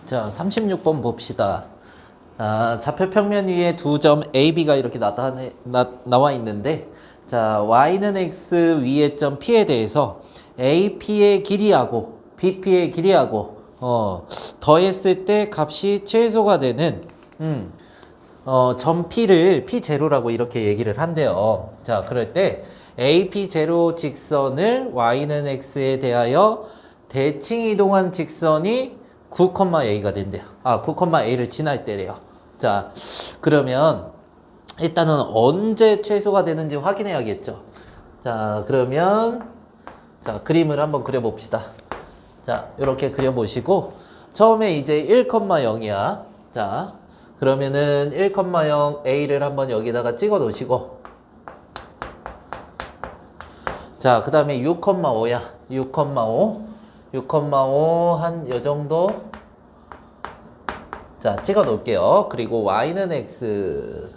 자, 36번 봅시다. 좌표 평면 위에 두 점 A, B가 이렇게 나와 있는데, 자, Y는 X 위의 점 P에 대해서 A, P의 길이하고 B, P의 길이하고 더했을 때 값이 최소가 되는 점 P를 P0라고 이렇게 얘기를 한대요. 자, 그럴 때 A, P0 직선을 Y는 X에 대하여 대칭 이동한 직선이 9,A가 된대요. 9,A를 지날 때래요. 자, 그러면 일단은 언제 최소가 되는지 확인해야겠죠. 자, 그러면 자, 그림을 한번 그려봅시다. 자, 이렇게 그려보시고 처음에 이제 1,0이야. 자, 그러면은 1,0 A를 한번 여기다가 찍어 놓으시고, 자, 그 다음에 6,5야. 6,5 한 요 정도 자 찍어 놓을게요. 그리고 Y는 X,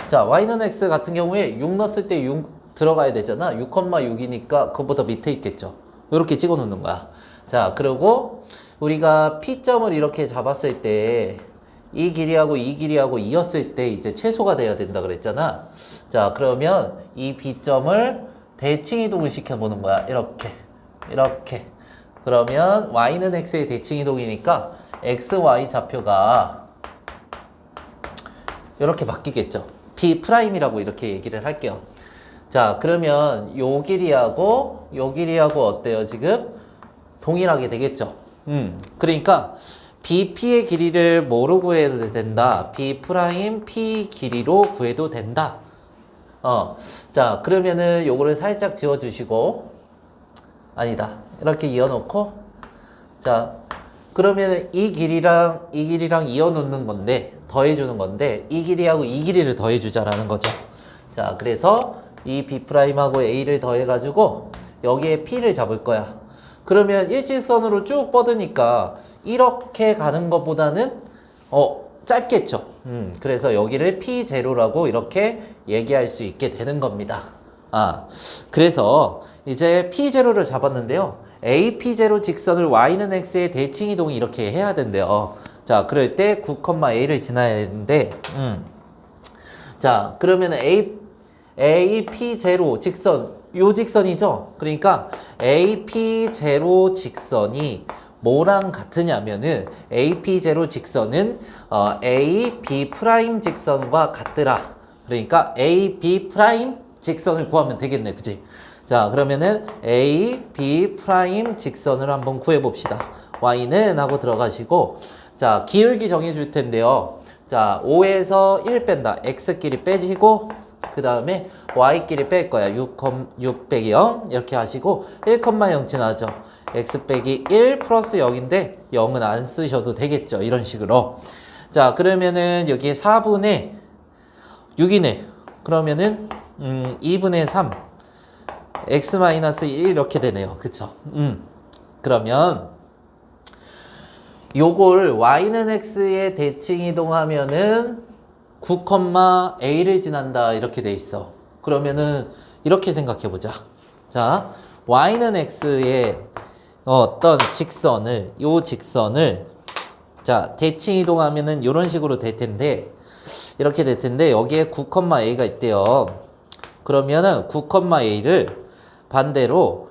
자 Y는 X 같은 경우에 6 넣었을 때 6 들어가야 되잖아. 6,6이니까 그거보다 밑에 있겠죠. 이렇게 찍어 놓는 거야. 자, 그리고 우리가 P점을 이렇게 잡았을 때 이 길이하고 이 길이하고 이었을 때 이제 최소가 돼야 된다 그랬잖아. 자, 그러면 이 B점을 대칭 이동을 시켜보는 거야. 이렇게. 그러면 Y는 X의 대칭 이동이니까 XY 좌표가 이렇게 바뀌겠죠. B'이라고 이렇게 얘기를 할게요. 자, 그러면 요 길이하고 어때요? 지금 동일하게 되겠죠. 그러니까 BP의 길이를 뭐로 구해도 된다? B' P 길이로 구해도 된다. 자, 그러면은 요거를 살짝 지워주시고, 아니다. 이렇게 이어놓고, 자, 그러면은 이 길이랑 이어놓는 건데, 더해주는 건데, 이 길이하고 이 길이를 더해주자라는 거죠. 자, 그래서 이 B'하고 A를 더해가지고, 여기에 P를 잡을 거야. 그러면 일직선으로 쭉 뻗으니까, 이렇게 가는 것보다는, 짧겠죠. 그래서 여기를 P0라고 이렇게 얘기할 수 있게 되는 겁니다. 그래서 이제 P0를 잡았는데요. AP0 직선을 Y는 X의 대칭 이동이 이렇게 해야 된대요. 자, 그럴 때 9,A를 지나야 되는데, 자, 그러면 AP0 직선, 요 직선이죠? 그러니까 AP0 직선이 뭐랑 같으냐면은 AP0 직선은 AB' 직선과 같더라. 그러니까 AB' 직선을 구하면 되겠네. 그치? 자, 그러면은 AB' 직선을 한번 구해봅시다. Y는 하고 들어가시고, 자, 기울기 정해줄 텐데요. 자, 5에서 1 뺀다. X끼리 빼시고, 그 다음에 Y끼리 뺄 거야. 6 빼기 0 이렇게 하시고 1,0 지나죠. X 빼기 1 플러스 0인데 0은 안 쓰셔도 되겠죠. 이런 식으로. 자, 그러면은 여기에 4분의 6이네. 그러면은 2분의 3 X-1 이렇게 되네요. 그쵸? 그러면 요걸 Y는 X에 대칭 이동하면은 9,A를 지난다 이렇게 돼 있어. 그러면은 이렇게 생각해 보자. 자, Y는 X의 어떤 직선을, 요 직선을 자, 대칭 이동하면은 이런 식으로 될 텐데, 이렇게 될 텐데 여기에 9,A가 있대요. 그러면은 9,A를 반대로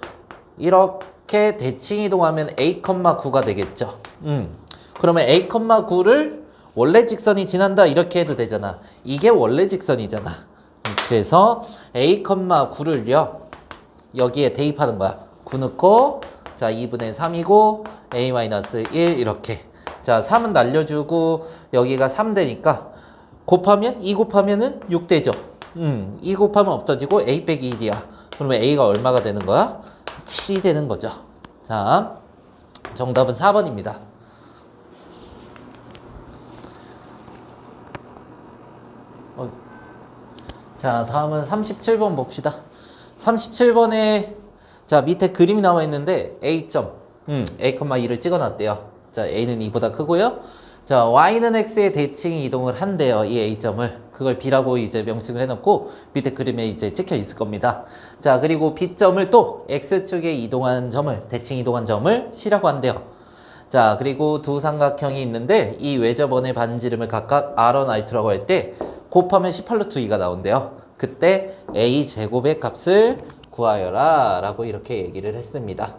이렇게 대칭 이동하면 A,9가 되겠죠. 그러면 A,9를 원래 직선이 지난다 이렇게 해도 되잖아. 이게 원래 직선이잖아. 그래서 A,9를요 여기에 대입하는 거야. 9 넣고 자 2분의 3이고 A-1 이렇게. 자 3은 날려주고 여기가 3 되니까 곱하면 2 곱하면은 6 되죠. 2 곱하면 없어지고 A 빼기 1이야. 그러면 A가 얼마가 되는 거야? 7이 되는 거죠. 자 정답은 4번입니다. 자, 다음은 37번 봅시다. 37번에 자 밑에 그림이 나와 있는데 A점, A,2를 찍어놨대요. 자, A는 2보다 크고요. 자, Y는 X의 대칭 이동을 한대요. 이 A점을. 그걸 B라고 이제 명칭을 해놓고 밑에 그림에 이제 찍혀 있을 겁니다. 자, 그리고 B점을 또 X축에 이동한 점을, 대칭 이동한 점을 C라고 한대요. 자, 그리고 두 삼각형이 있는데 이 외접원의 반지름을 각각 R1, R2라고 할 때 곱하면 18루트 2가 나온대요. 그때 A제곱의 값을 구하여라 라고 이렇게 얘기를 했습니다.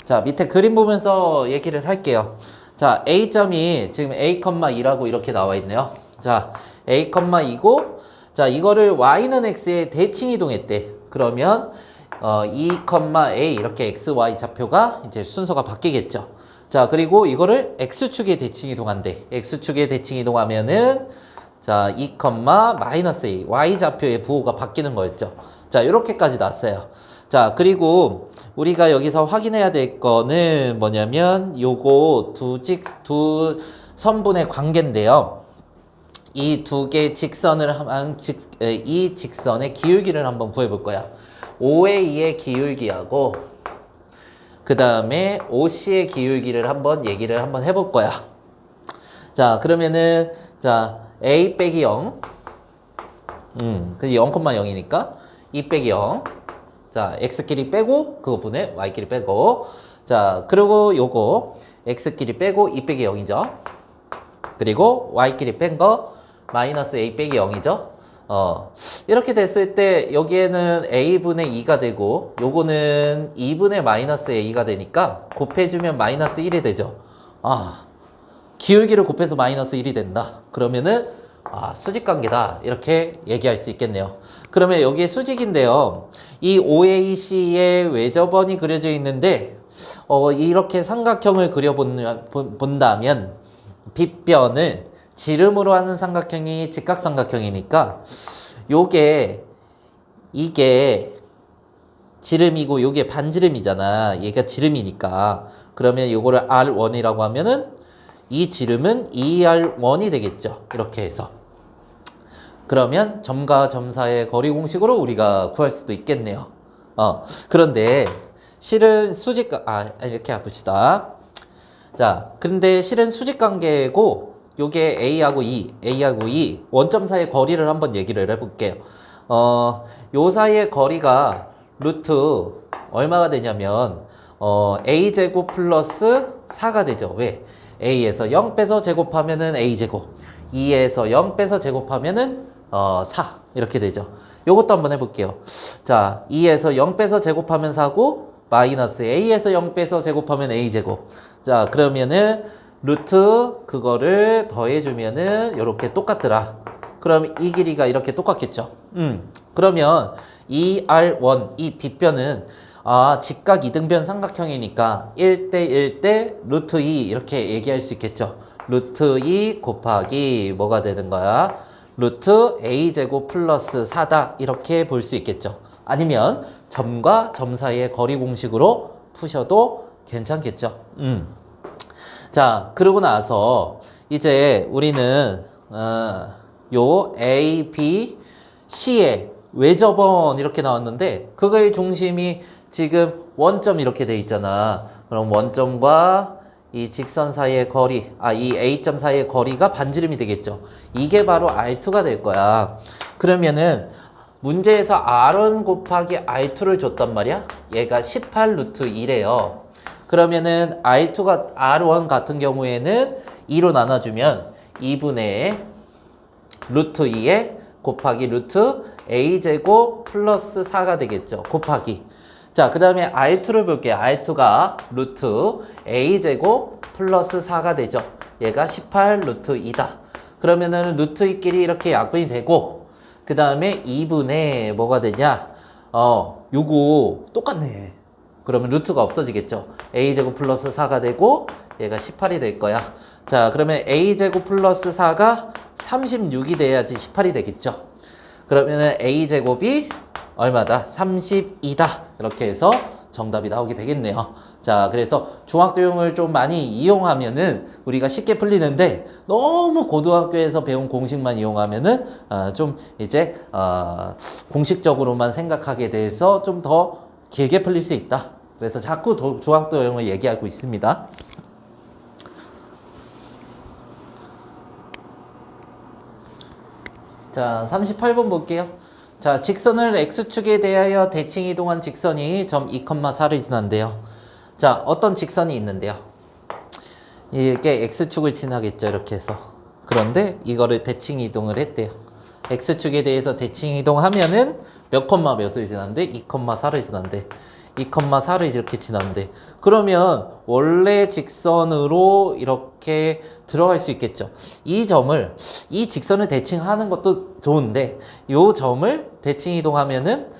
자, 밑에 그림 보면서 얘기를 할게요. 자, A점이 지금 A,2라고 이렇게 나와 있네요. 자, A,2고, 자, 이거를 Y는 X에 대칭 이동했대. 그러면, 2,A 이렇게 X, Y 좌표가 이제 순서가 바뀌겠죠. 자, 그리고 이거를 X축에 대칭 이동한대. X축에 대칭 이동하면은, 자, 2, -A, Y 좌표의 부호가 바뀌는 거였죠. 자, 이렇게까지 났어요. 자, 그리고 우리가 여기서 확인해야 될 거는 뭐냐면 요거 두 선분의 관계인데요. 이 두 개의 직선을 이 직선의 기울기를 한번 구해볼 거야. OA의 기울기하고 그 다음에 OC의 기울기를 얘기를 한번 해볼 거야. 자, 그러면은 자, A 빼기 0 그 0,0이니까 2 빼기 0 자, X끼리 빼고 그거분에 Y끼리 빼고 자, 그리고 요거 X끼리 빼고 2 빼기 0이죠. 그리고 Y끼리 뺀 거 마이너스 A 빼기 0이죠. 이렇게 됐을 때 여기에는 A분의 2가 되고 요거는 2분의 마이너스 A가 되니까 곱해주면 마이너스 1이 되죠. 기울기를 곱해서 마이너스 1이 된다. 그러면은 수직관계다 이렇게 얘기할 수 있겠네요. 그러면 여기에 수직인데요. 이 OAC의 외접원이 그려져 있는데 이렇게 삼각형을 그려본다면 빗변을 지름으로 하는 삼각형이 직각삼각형이니까 이게 지름이고 요게 반지름이잖아. 얘가 지름이니까 그러면 요거를 R1이라고 하면은 이 지름은 2R1이 되겠죠. 이렇게 해서 그러면 점과 점 사이의 거리 공식으로 우리가 구할 수도 있겠네요. 그런데 실은 이렇게 해봅시다. 자, 근데 실은 수직관계고 요게 A하고 E 원점 사이의 거리를 한번 얘기를 해볼게요. 요 사이의 거리가 루트 얼마가 되냐면 A제곱 플러스 4가 되죠. 왜? A에서 0 빼서 제곱하면은 A제곱 2에서 0 빼서 제곱하면은 4 이렇게 되죠. 요것도 한번 해볼게요. 자, 2에서 0 빼서 제곱하면 4고 마이너스 A에서 0 빼서 제곱하면 A제곱 자, 그러면은 루트 그거를 더해주면은 요렇게 똑같더라. 그럼 이 길이가 이렇게 똑같겠죠. 그러면 이 R1 이 빗변은 직각 이등변 삼각형이니까 1대 1대 루트 2 이렇게 얘기할 수 있겠죠. 루트 2 곱하기 뭐가 되는 거야? 루트 A제곱 플러스 4다 이렇게 볼 수 있겠죠. 아니면 점과 점 사이의 거리 공식으로 푸셔도 괜찮겠죠. 자, 그러고 나서 이제 우리는 요 A, B, C의 외접원 이렇게 나왔는데 그거의 중심이 지금 원점 이렇게 돼 있잖아. 그럼 원점과 이 직선 사이의 거리, 이 A점 사이의 거리가 반지름이 되겠죠. 이게 바로 R2가 될 거야. 그러면은 문제에서 R1 곱하기 R2를 줬단 말이야. 얘가 18 루트 2래요. 그러면은 R1 같은 경우에는 2로 나눠주면 2분의 루트 2에 곱하기 루트 A제곱 플러스 4가 되겠죠. 곱하기. 자, 그 다음에 R2를 볼게요. R2가 루트 A제곱 플러스 4가 되죠. 얘가 18 루트 2다. 그러면은 루트 2끼리 이렇게 약분이 되고, 그 다음에 2분의 뭐가 되냐? 요거 똑같네. 그러면 루트가 없어지겠죠. A제곱 플러스 4가 되고, 얘가 18이 될 거야. 자, 그러면 A제곱 플러스 4가 36이 돼야지 18이 되겠죠. 그러면은 A제곱이 얼마다? 32다. 이렇게 해서 정답이 나오게 되겠네요. 자, 그래서 중학도용을 좀 많이 이용하면은 우리가 쉽게 풀리는데 너무 고등학교에서 배운 공식만 이용하면은 좀 이제 공식적으로만 생각하게 돼서 좀 더 길게 풀릴 수 있다. 그래서 자꾸 중학도용을 얘기하고 있습니다. 자, 38번 볼게요. 자, 직선을 x축에 대하여 대칭 이동한 직선이 점 2,4를 지난대요. 자, 어떤 직선이 있는데요. 이게 x축을 지나겠죠, 이렇게 해서. 그런데 이거를 대칭 이동을 했대요. x축에 대해서 대칭 이동하면은 몇 콤마 몇을 지난대? 2,4를 지난대. 2,4를 이렇게 지난대. 그러면 원래 직선으로 이렇게 들어갈 수 있겠죠. 이 직선을 대칭하는 것도 좋은데, 요 점을 대칭 이동하면은,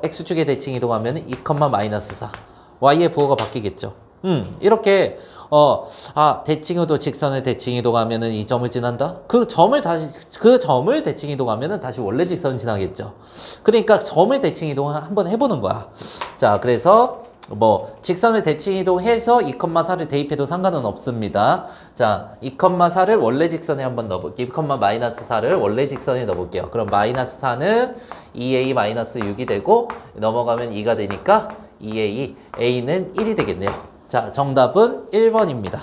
x축에 대칭 이동하면은 2, 마이너스 4. y의 부호가 바뀌겠죠. 이렇게, 대칭으로 직선을 대칭 이동하면은 이 점을 지난다? 그 점을 대칭 이동하면은 다시 원래 직선을 지나겠죠. 그러니까 점을 대칭 이동을 한번 해보는 거야. 자, 그래서, 직선을 대칭 이동해서 2,4를 대입해도 상관은 없습니다. 자, 2,4를 원래 직선에 한번 넣어볼게요. 2, 마이너스 4를 원래 직선에 넣어볼게요. 그럼 마이너스 4는 2a 마이너스 6이 되고, 넘어가면 2가 되니까 2a, a는 1이 되겠네요. 자, 정답은 1번입니다.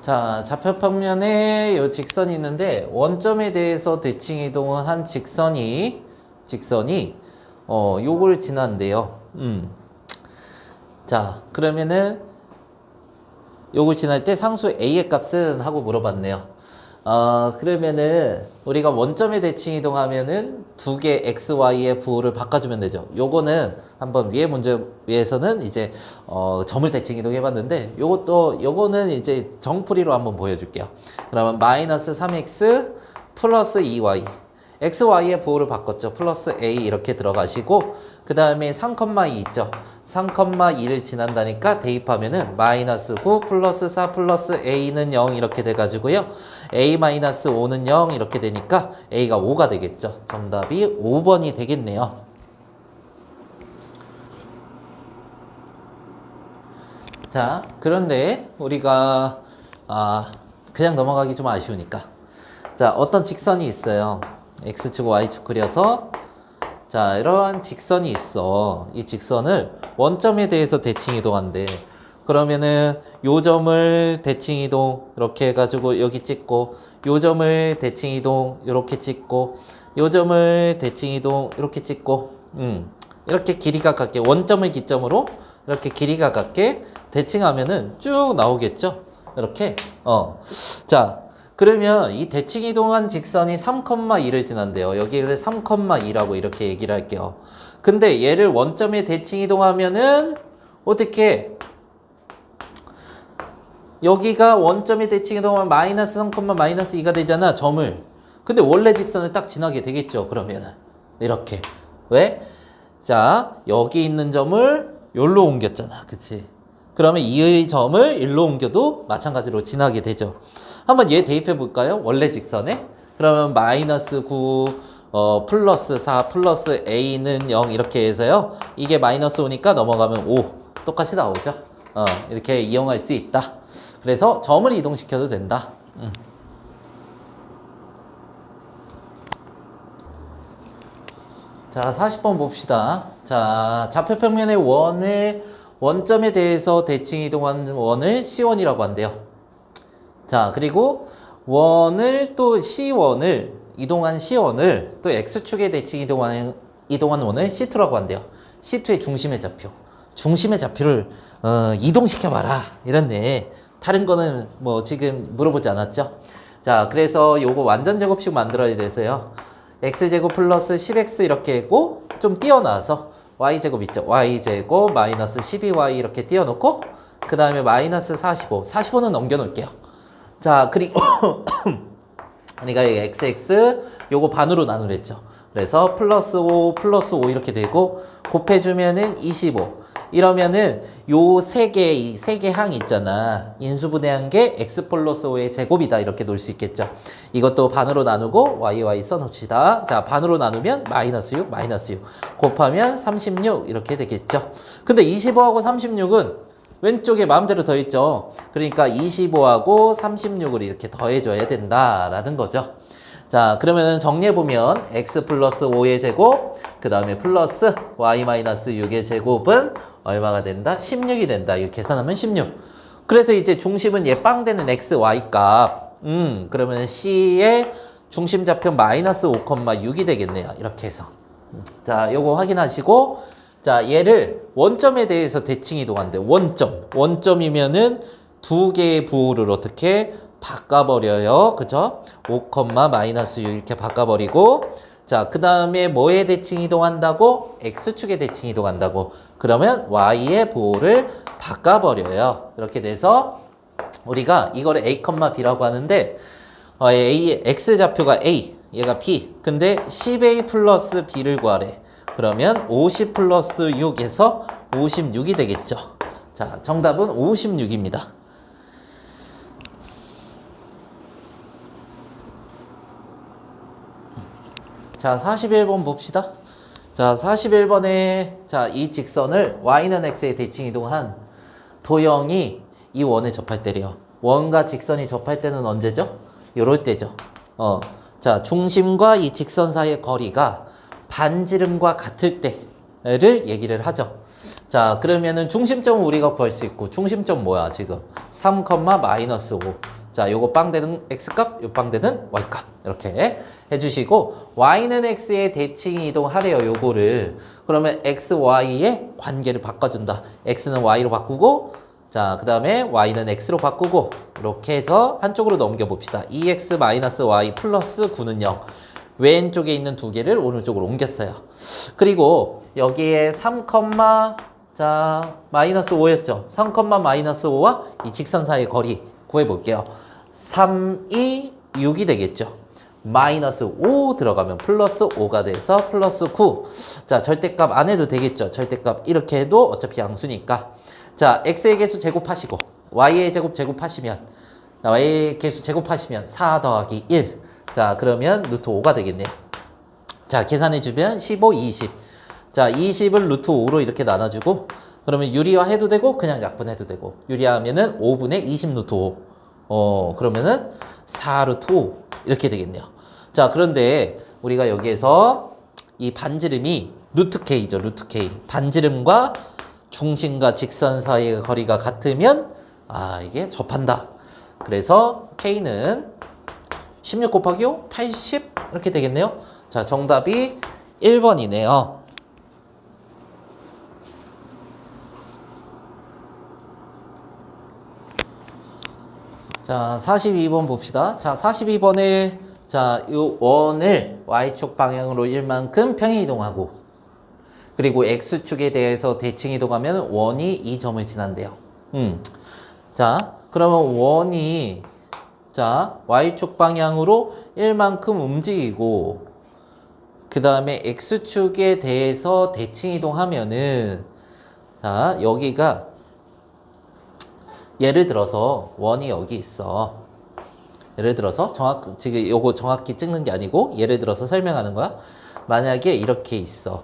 자, 좌표평면에 요 직선이 있는데 원점에 대해서 대칭 이동을 한 직선이 요걸 지난대요. 자, 그러면은 요걸 지날 때 상수 a의 값은 하고 물어봤네요. 그러면은 우리가 원점에 대칭 이동하면은 두 개 x, y의 부호를 바꿔주면 되죠. 요거는 한번 위에서는 이제 점을 대칭 이동해봤는데 요거는 이제 정풀이로 한번 보여줄게요. 그러면 마이너스 3x 플러스 2y x, y의 부호를 바꿨죠. 플러스 a 이렇게 들어가시고 그 다음에 3,2 있죠. 3,2를 지난다니까 대입하면은 마이너스 9 플러스 4 플러스 a는 0 이렇게 돼가지고요. a 마이너스 5는 0 이렇게 되니까 a가 5가 되겠죠. 정답이 5번이 되겠네요. 자, 그런데 우리가 그냥 넘어가기 좀 아쉬우니까 자, 어떤 직선이 있어요. x축, y축 그려서 자, 이러한 직선이 있어. 이 직선을 원점에 대해서 대칭 이동한대. 그러면은 요 점을 대칭 이동 이렇게 해가지고 여기 찍고 요 점을 대칭 이동 이렇게 찍고 요 점을 대칭 이동 이렇게 찍고 이렇게 길이가 같게 원점을 기점으로 이렇게 길이가 같게 대칭하면은 쭉 나오겠죠. 이렇게 자, 그러면 이 대칭 이동한 직선이 3,2를 지난대요. 여기를 3,2라고 이렇게 얘기를 할게요. 근데 얘를 원점에 대칭 이동하면은 어떻게 여기가 원점에 대칭 이동하면 마이너스 3, 마이너스 2가 되잖아. 점을. 근데 원래 직선을 딱 지나게 되겠죠. 그러면은 이렇게. 왜? 자, 여기 있는 점을 여기로 옮겼잖아. 그치? 그러면 이 점을 일로 옮겨도 마찬가지로 지나게 되죠. 한번 얘 대입해 볼까요? 원래 직선에. 그러면 마이너스 9 플러스 4 플러스 a는 0 이렇게 해서요. 이게 마이너스 5니까 넘어가면 5 똑같이 나오죠. 이렇게 이용할 수 있다. 그래서 점을 이동시켜도 된다. 자, 40번 봅시다. 자, 좌표평면의 원점에 대해서 대칭 이동하는 원을 C1이라고 한대요. 자, 그리고 C1을 이동한 C1을 또 X축에 대칭 이동한 원을 C2라고 한대요. C2의 중심의 좌표. 중심의 좌표를 이동시켜봐라. 이랬네. 다른 거는 뭐 지금 물어보지 않았죠? 자, 그래서 요거 완전 제곱식 만들어야 돼서요. x제곱 플러스 10x 이렇게 하고 좀 띄어놔서 y제곱 있죠? y제곱 마이너스 12y 이렇게 띄워놓고 그 다음에 마이너스 45. 45는 넘겨놓을게요. 자, 그리고 그러니까 xx 요거 반으로 나누랬죠. 그래서 플러스 5 플러스 5 이렇게 되고 곱해주면은 25. 이러면은 요 세 개 항 있잖아. 인수분해한 게 x 플러스 5의 제곱이다. 이렇게 놓을 수 있겠죠. 이것도 반으로 나누고 y 써놓읍시다. 자, 반으로 나누면 마이너스 6 마이너스 6 곱하면 36 이렇게 되겠죠. 근데 25하고 36은 왼쪽에 마음대로 더했죠. 그러니까 25하고 36을 이렇게 더해줘야 된다라는 거죠. 자, 그러면 정리해보면 x 플러스 5의 제곱 그 다음에 플러스 y 마이너스 6의 제곱은 얼마가 된다? 16이 된다. 이거 계산하면 16. 그래서 이제 중심은 얘 빵 되는 x, y 값. 그러면 C의 중심 좌표 마이너스 5,6이 되겠네요. 이렇게 해서. 자, 요거 확인하시고, 자, 얘를 원점에 대해서 대칭 이동한대. 원점. 원점이면은 두 개의 부호를 어떻게 바꿔버려요. 그죠? 5, 마이너스 6 이렇게 바꿔버리고, 자, 그 다음에 뭐에 대칭 이동한다고? X축에 대칭 이동한다고. 그러면 Y의 부호를 바꿔버려요. 이렇게 돼서 우리가 이거를 A, B라고 하는데, X 좌표가 A, 얘가 B. 근데 10A 플러스 B를 구하래. 그러면 50 플러스 6에서 56이 되겠죠. 자, 정답은 56입니다. 자, 41번 봅시다. 자, 41번에 자, 이 직선을 y는 x에 대칭 이동한 도형이 이 원에 접할 때래요. 원과 직선이 접할 때는 언제죠? 요럴 때죠. 자, 중심과 이 직선 사이의 거리가 반지름과 같을 때를 얘기를 하죠. 자, 그러면은 중심점은 우리가 구할 수 있고, 중심점 뭐야, 지금? 3, 마이너스 5. 자, 요거 빵 되는 x값, 요 빵 되는 y값. 이렇게 해주시고, y는 x에 대칭 이동하래요, 요거를. 그러면 x, y의 관계를 바꿔준다. x는 y로 바꾸고, 자, 그 다음에 y는 x로 바꾸고, 이렇게 해서 한쪽으로 넘겨봅시다. 2x-y 플러스 9는 0. 왼쪽에 있는 두 개를 오른쪽으로 옮겼어요. 그리고 여기에 3, 자, 마이너스 5였죠. 3, 마이너스 5와 이 직선 사이의 거리 구해볼게요. 3, 2, 6이 되겠죠. 마이너스 5 들어가면 플러스 5가 돼서 플러스 9. 자, 절대값 안 해도 되겠죠. 절대값 이렇게 해도 어차피 양수니까. 자, x의 개수 제곱하시고 y의 제곱 제곱하시면 y의 개수 제곱하시면 4 더하기 1. 자, 그러면 루트 5가 되겠네요. 자, 계산해주면 15, 20. 자, 20을 루트 5로 이렇게 나눠주고, 그러면 유리화 해도 되고, 그냥 약분해도 되고, 유리화하면은 5분의 20 루트 5. 그러면은 4 루트 5. 이렇게 되겠네요. 자, 그런데 우리가 여기에서 이 반지름이 루트 K죠, 루트 K. 반지름과 중심과 직선 사이의 거리가 같으면, 이게 접한다. 그래서 K는 16 곱하기 5, 80 이렇게 되겠네요. 자, 정답이 1번이네요. 자, 42번 봅시다. 자, 42번에 자, 이 원을 y축 방향으로 1만큼 평행 이동하고, 그리고 x축에 대해서 대칭 이동하면 원이 이 점을 지난대요. 자, 그러면 원이 자, y축 방향으로 1만큼 움직이고, 그 다음에 x축에 대해서 대칭 이동하면은, 자, 여기가, 예를 들어서 원이 여기 있어. 예를 들어서 지금 요거 정확히 찍는 게 아니고, 예를 들어서 설명하는 거야. 만약에 이렇게 있어.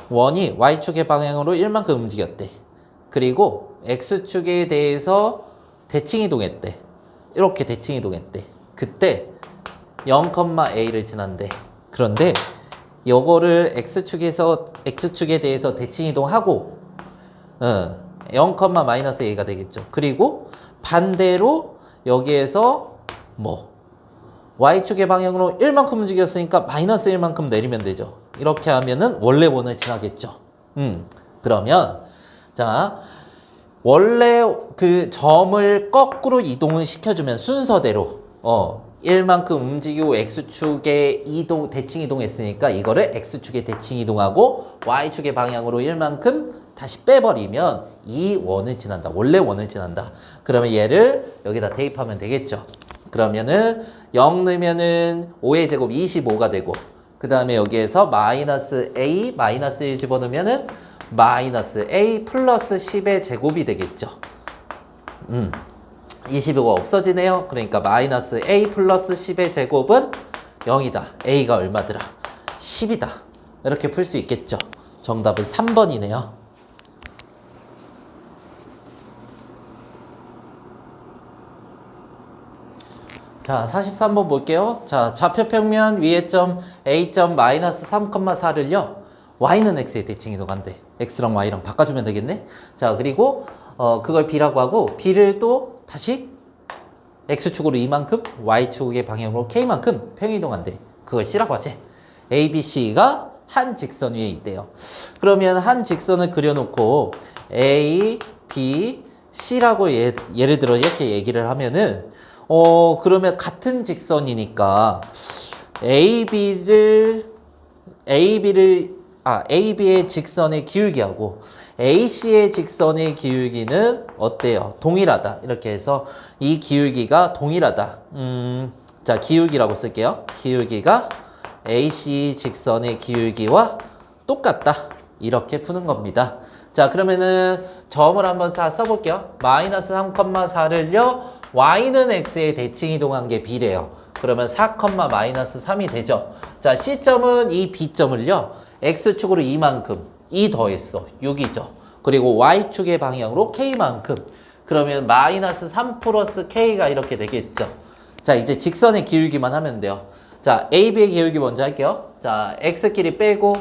원이 y축의 방향으로 1만큼 움직였대. 그리고 x축에 대해서 대칭 이동했대. 이렇게 대칭 이동했대. 그때 0,a를 지난대. 그런데 요거를 x축에 대해서 대칭 이동하고 0, 마이너스 a가 되겠죠. 그리고 반대로 여기에서 y축의 방향으로 1만큼 움직였으니까 마이너스 1만큼 내리면 되죠. 이렇게 하면은 원래 원을 지나겠죠. 그러면 자, 원래 그 점을 거꾸로 이동을 시켜주면 순서대로 1만큼 움직이고 x축에 대칭 이동했으니까 이거를 x축에 대칭 이동하고 y축의 방향으로 1만큼 다시 빼버리면 이 원을 지난다. 원래 원을 지난다. 그러면 얘를 여기다 대입하면 되겠죠. 그러면은 0 넣으면은 5의 제곱 25가 되고, 그 다음에 여기에서 마이너스 a 마이너스 1 집어넣으면은 마이너스 a 플러스 10의 제곱이 되겠죠. 25가 없어지네요. 그러니까 마이너스 a 플러스 10의 제곱은 0이다. a가 얼마더라? 10이다. 이렇게 풀 수 있겠죠. 정답은 3번이네요. 자, 43번 볼게요. 자, 좌표평면 위의 점 a점 마이너스 3,4를요. y는 x에 대칭 이동한대. x랑 y랑 바꿔주면 되겠네. 자, 그리고 그걸 B라고 하고 B를 또 다시 X축으로 이만큼 Y축의 방향으로 K만큼 평행이동한대. 그걸 C라고 하지. A, B, C가 한 직선 위에 있대요. 그러면 한 직선을 그려놓고 A, B, C라고 예를 들어 이렇게 얘기를 하면은 그러면 같은 직선이니까 AB의 직선의 기울기하고 AC의 직선의 기울기는 어때요? 동일하다. 이렇게 해서 이 기울기가 동일하다. 자, 기울기라고 쓸게요. 기울기가 AC 직선의 기울기와 똑같다. 이렇게 푸는 겁니다. 자, 그러면은 점을 한번 써볼게요. 마이너스 3,4를요. Y는 X에 대칭 이동한 게 B래요. 그러면 4, 마이너스 3이 되죠. 자, C점은 이 B점을요. X축으로 이만큼, 2 더했어. 6이죠. 그리고 Y축의 방향으로 K만큼. 그러면 마이너스 3 플러스 K가 이렇게 되겠죠. 자, 이제 직선의 기울기만 하면 돼요. 자, AB의 기울기 먼저 할게요. 자, X끼리 빼고,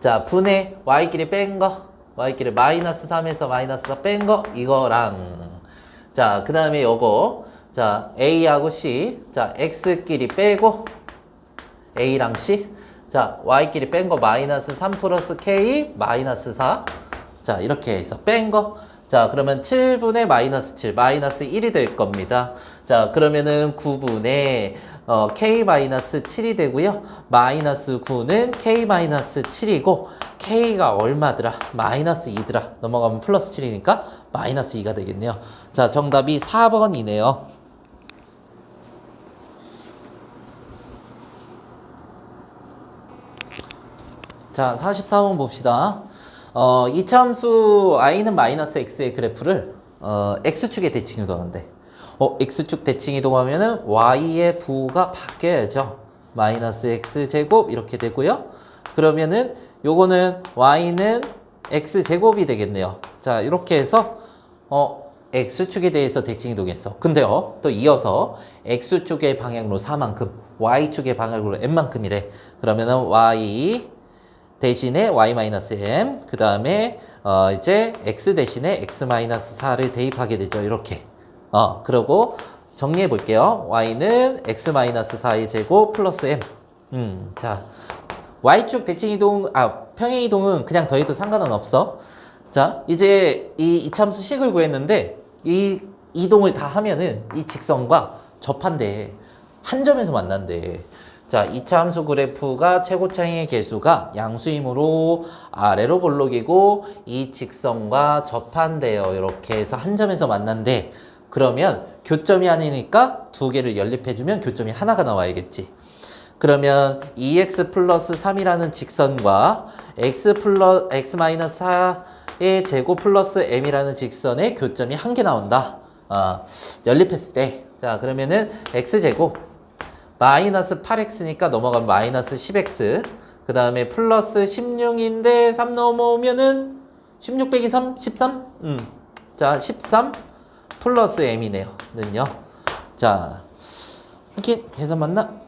자, 분의 Y끼리 뺀 거, Y끼리 마이너스 3에서 마이너스 4 뺀 거, 이거랑, 자, 그 다음에 요거, 자, A하고 C, 자, X끼리 빼고, A랑 C, 자, Y끼리 뺀 거 마이너스 3 플러스 K, 마이너스 4, 자, 이렇게 해서 뺀 거, 자, 그러면 7분의 마이너스 7, 마이너스 1이 될 겁니다. 자, 그러면은 9분의 K-7이 되고요. 마이너스 9는 K-7이고 K가 얼마더라? 마이너스 2더라. 넘어가면 플러스 7이니까 마이너스 2가 되겠네요. 자, 정답이 4번이네요. 자, 44번 봅시다. 이차함수 i는 마이너스 x의 그래프를 x축에 대칭 이동하는데 x축 대칭 이동하면은 y의 부호가 바뀌어야죠. 마이너스 x제곱 이렇게 되고요. 그러면은 요거는 y는 x제곱이 되겠네요. 자, 이렇게 해서 x축에 대해서 대칭 이동했어. 근데요, 또 이어서 x축의 방향으로 4만큼, y축의 방향으로 n만큼이래. 그러면은 y 대신에 y-m, 그 다음에 이제 x 대신에 x-4를 대입하게 되죠. 이렇게. 그리고 정리해 볼게요. y는 x-4의 제곱 플러스 m. 자, y축 대칭 이동, 평행 이동은 그냥 더해도 상관은 없어. 자, 이제 이 이차함수 식을 구했는데 이 이동을 다 하면은 이 직선과 접한대. 한 점에서 만난대. 자, 이차함수 그래프가 최고차이의 개수가 양수이므로 아래로 볼록이고 이 직선과 접한대요. 이렇게 해서 한 점에서 만난대. 그러면 교점이 아니니까 두 개를 연립해주면 교점이 하나가 나와야겠지. 그러면 2x 플러스 3이라는 직선과 x-4의 제곱 플러스 m이라는 직선의 교점이 한 개 나온다. 연립했을 때. 자, 그러면은 x제곱 마이너스 8x니까 넘어가면 마이너스 10x. 그 다음에 플러스 16인데 3 넘어오면은 16 빼기 3? 13? 자, 13 플러스 m이네요. 는요. 자, 이렇게 계산 맞나?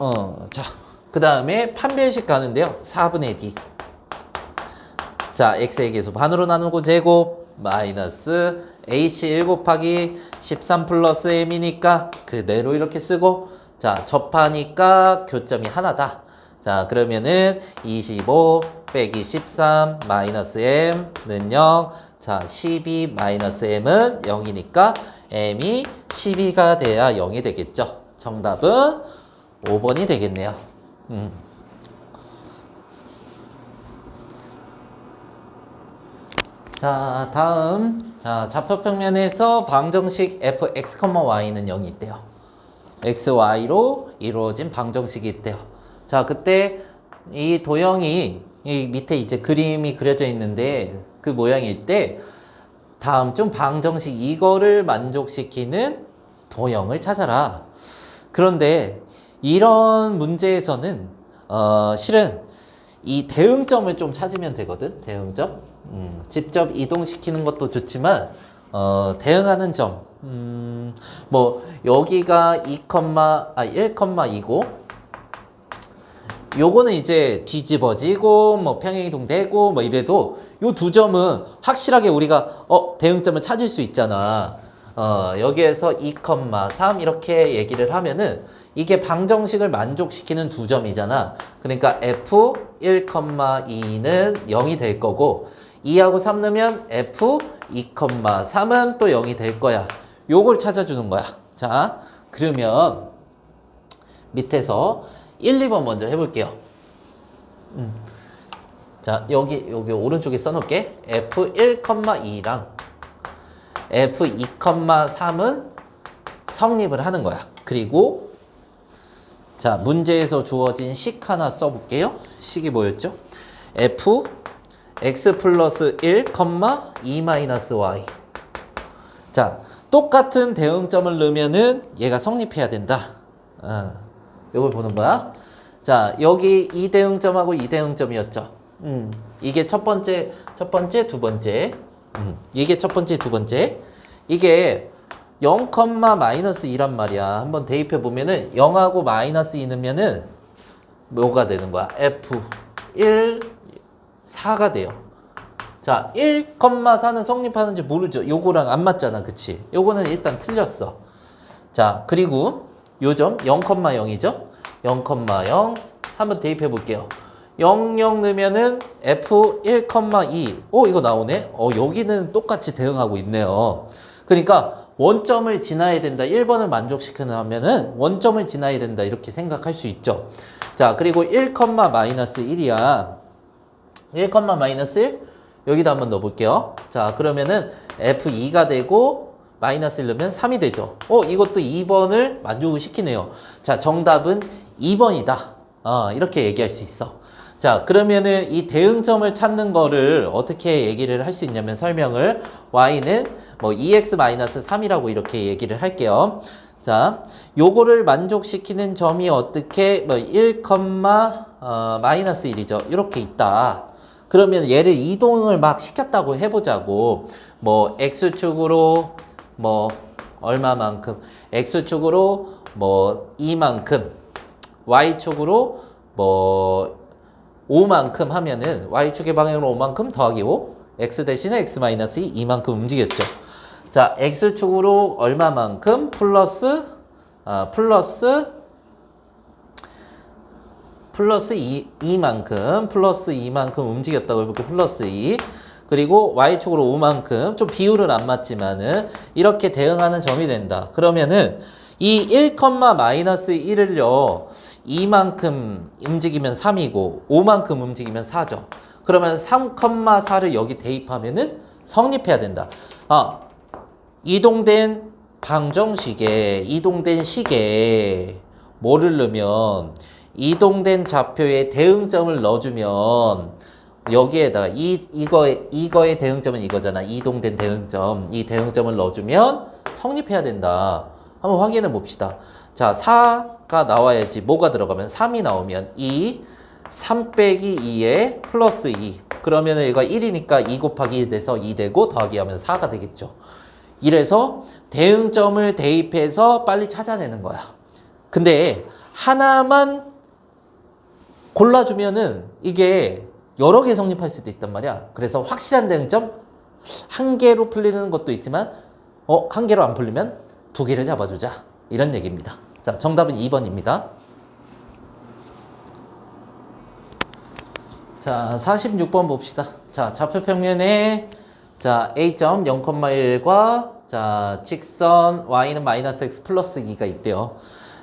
자, 그 다음에 판별식 가는데요. 4분의 d. 자, x의 개수 반으로 나누고 제곱 마이너스 ac 1 곱하기 13 플러스 m이니까 그대로 이렇게 쓰고 자, 접하니까 교점이 하나다. 자, 그러면은 25 빼기 13 마이너스 m는 0. 자, 12 마이너스 m은 0이니까 m이 12가 돼야 0이 되겠죠. 정답은 5번이 되겠네요. 자, 다음. 자, 좌표평면에서 방정식 fx, y는 0이 있대요. xy로 이루어진 방정식이 있대요. 자, 그때 이 도형이 이 밑에 이제 그림이 그려져 있는데 그 모양이 있대. 다음 중 방정식 이거를 만족시키는 도형을 찾아라. 그런데 이런 문제에서는 실은 이 대응점을 좀 찾으면 되거든. 대응점. 직접 이동시키는 것도 좋지만 대응하는 점. 뭐 여기가 1,2고 요거는 이제 뒤집어지고 뭐 평행이동 되고 뭐 이래도 요 두 점은 확실하게 우리가 대응점을 찾을 수 있잖아. 여기에서 2,3 이렇게 얘기를 하면은 이게 방정식을 만족시키는 두 점이잖아. 그러니까 f 1,2는 0이 될 거고 2하고 3 넣으면 f 2,3은 또 0이 될 거야. 요걸 찾아주는 거야. 자, 그러면 밑에서 1, 2번 먼저 해볼게요. 자, 여기 오른쪽에 써놓을게. f1,2랑 f2,3은 성립을 하는 거야. 그리고 자, 문제에서 주어진 식 하나 써볼게요. 식이 뭐였죠? f x 플러스 1, 2 마이너스 y. 자, 똑같은 대응점을 넣으면은 얘가 성립해야 된다. 이걸 보는 거야. 자, 여기 이 대응점하고 이 대응점이었죠. 이게 첫 번째, 두 번째. 이게 첫 번째, 두 번째. 이게 0, 마이너스 2란 말이야. 한번 대입해 보면은 0하고 마이너스 2 넣으면은 뭐가 되는 거야? f1, 4가 돼요. 자, 1,4는 성립하는지 모르죠. 요거랑 안 맞잖아. 그치? 요거는 일단 틀렸어. 자, 그리고 요점 0,0이죠? 0,0 한번 대입해 볼게요. 0, 0 넣으면은 f1,2. 이거 나오네? 여기는 똑같이 대응하고 있네요. 그러니까 원점을 지나야 된다. 1번을 만족시키려면은 원점을 지나야 된다. 이렇게 생각할 수 있죠. 자, 그리고 1, 마이너스 1이야. 1, 마이너스 1? 여기다 한번 넣어볼게요. 자, 그러면은 f2가 되고 마이너스 1 넣으면 3이 되죠. 이것도 2번을 만족을 시키네요. 자, 정답은 2번이다. 이렇게 얘기할 수 있어. 자, 그러면은 이 대응점을 찾는 거를 어떻게 얘기를 할 수 있냐면 설명을 y는 뭐 2x-3이라고 이렇게 얘기를 할게요. 자, 요거를 만족시키는 점이 어떻게 뭐 1, 마이너스 1이죠. 이렇게 있다. 그러면 얘를 이동을 막 시켰다고 해보자고. 뭐 x축으로 뭐 얼마만큼, x축으로 뭐 2만큼, y축으로 뭐 5만큼 하면은 y축의 방향으로 5만큼 더하기 5, x 대신에 x-2 2만큼 움직였죠. 자, x축으로 얼마만큼 플러스 2만큼 플러스 2만큼 움직였다고 해볼게요. 플러스 2. 그리고 y축으로 5만큼 좀 비율은 안 맞지만은 이렇게 대응하는 점이 된다. 그러면은 이 1, 마이너스 1을요 2만큼 움직이면 3이고 5만큼 움직이면 4죠. 그러면 3,4를 여기 대입하면은 성립해야 된다. 이동된 방정식에 이동된 식에 뭐를 넣으면 이동된 좌표에 대응점을 넣어주면 여기에다가 이거의 대응점은 이거잖아. 이동된 대응점. 이 대응점을 넣어주면 성립해야 된다. 한번 확인해 봅시다. 자, 4가 나와야지. 뭐가 들어가면 3이 나오면 3 빼기 2에 플러스 2. 그러면 얘가 1이니까 2 곱하기 1 돼서 2 되고 더하기 하면 4가 되겠죠. 이래서 대응점을 대입해서 빨리 찾아내는 거야. 근데 하나만 골라주면은 이게 여러 개 성립할 수도 있단 말이야. 그래서 확실한 대응점 한 개로 풀리는 것도 있지만 한 개로 안 풀리면 두 개를 잡아주자. 이런 얘기입니다. 자, 정답은 2번입니다. 자, 46번 봅시다. 자, 좌표평면에 자, A점 0,1과 자, 직선 Y는 마이너스 X 플러스 2가 있대요.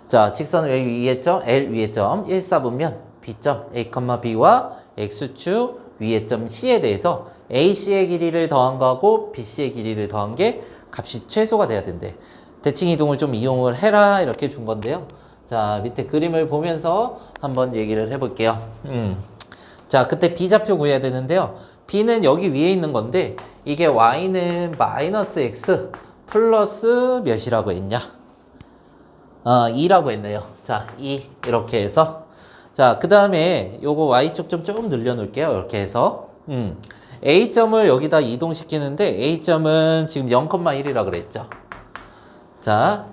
자, 직선 위에 점, L 위에 점 1, 4분면 B점 A, B와 X축 위에 점 C에 대해서 AC의 길이를 더한 거하고 BC의 길이를 더한 게 값이 최소가 돼야 된대. 대칭 이동을 좀 이용을 해라 이렇게 준 건데요. 자, 밑에 그림을 보면서 한번 얘기를 해볼게요. 자, 그때 B좌표 구해야 되는데요. B는 여기 위에 있는 건데 이게 Y는 마이너스 X 플러스 몇이라고 했냐? 2라고 했네요. 자, 2 이렇게 해서 자, 그 다음에 요거 Y축 좀 조금 늘려놓을게요. 이렇게 해서 A점을 여기다 이동시키는데 A점은 지금 0,1이라 그랬죠. 자,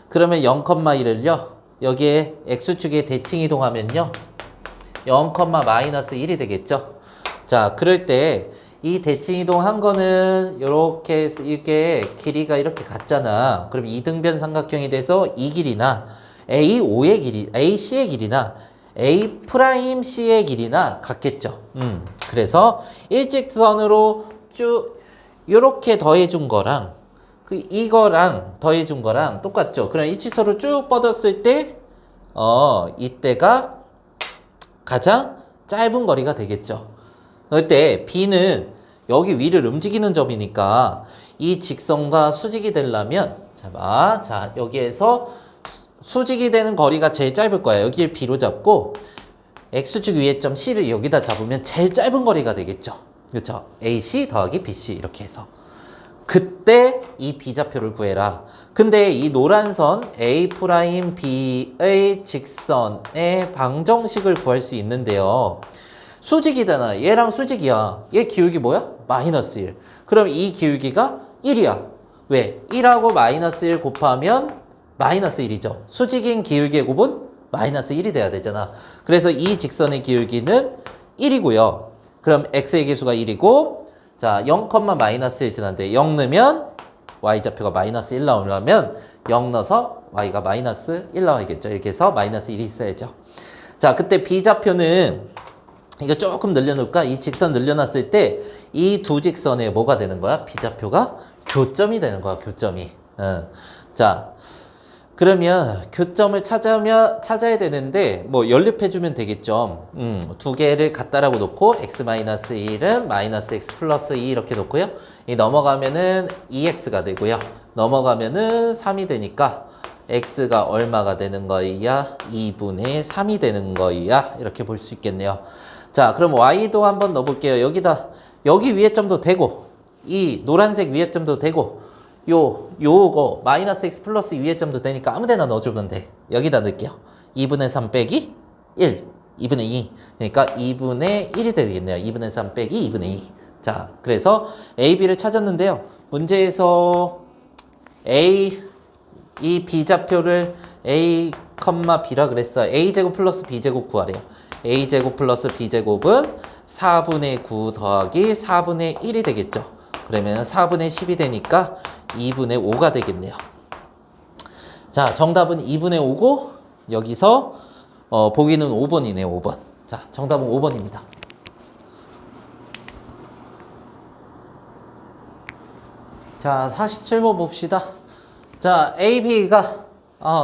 그러면 0,1을요 여기에 X축에 대칭 이동하면요 0,-1이 되겠죠. 자, 그럴 때 이 대칭 이동한 거는 이렇게 이게 길이가 이렇게 같잖아. 그럼 이등변 삼각형이 돼서 이 길이나 A5의 길이, AC의 길이나 A'C의 길이나 같겠죠. 그래서 일직선으로 쭉 이렇게 더해준 거랑 이거랑 더해준 거랑 똑같죠. 그럼 일직선으로 쭉 뻗었을 때 이때가 가장 짧은 거리가 되겠죠. 그때 B는 여기 위를 움직이는 점이니까 이 직선과 수직이 되려면 자, 여기에서 수직이 되는 거리가 제일 짧을 거야. 여기를 B로 잡고 X축 위의 점 C를 여기다 잡으면 제일 짧은 거리가 되겠죠. 그렇죠? AC 더하기 BC 이렇게 해서 그때 이 B좌표를 구해라. 근데 이 노란 선 A'B의 직선의 방정식을 구할 수 있는데요. 수직이잖아. 얘랑 수직이야. 얘 기울기 뭐야? -1. 그럼 이 기울기가 1이야. 왜? 1하고 -1 곱하면 -1이죠. 수직인 기울기의 곱은 -1이 돼야 되잖아. 그래서 이 직선의 기울기는 1이고요. 그럼 x의 계수가 1이고 자, 0,-1 지났는데 0 넣으면 y좌표가 -1 나오려면 0 넣어서 y가 -1 나와야겠죠. 이렇게 해서 -1이 있어야죠. 자, 그때 b좌표는 이거 조금 늘려놓을까? 이 직선 늘려놨을 때 이 두 직선에 뭐가 되는 거야? B좌표가 교점이 되는 거야, 교점이. 자, 그러면 교점을 찾아야 되는데 뭐 연립해주면 되겠죠. 두 개를 같다라고 놓고 x-1은 -x 플러스 2 이렇게 놓고요. 이 넘어가면은 2x가 되고요. 넘어가면은 3이 되니까 x가 얼마가 되는 거야? 2분의 3이 되는 거야. 이렇게 볼 수 있겠네요. 자, 그럼 y도 한번 넣어볼게요. 여기 위에 점도 되고, 이 노란색 위에 점도 되고, 요거 -x 플러스 위에 점도 되니까 아무 데나 넣어주면 돼. 여기다 넣을게요. 2분의 3 빼기 1, 2분의 2. 그러니까 2분의 1이 되겠네요. 2분의 3 빼기 2분의 2. 자, 그래서 A, B를 찾았는데요. 문제에서 이 B좌표를 A, B라 그랬어요. A제곱 플러스 B제곱 구하래요. A제곱 플러스 B제곱은 4분의 9 더하기 4분의 1이 되겠죠. 그러면 4분의 10이 되니까 2분의 5가 되겠네요. 자, 정답은 2분의 5고 여기서 보기는 5번이네요. 5번. 자, 정답은 5번입니다. 자, 47번 봅시다. 자, AB가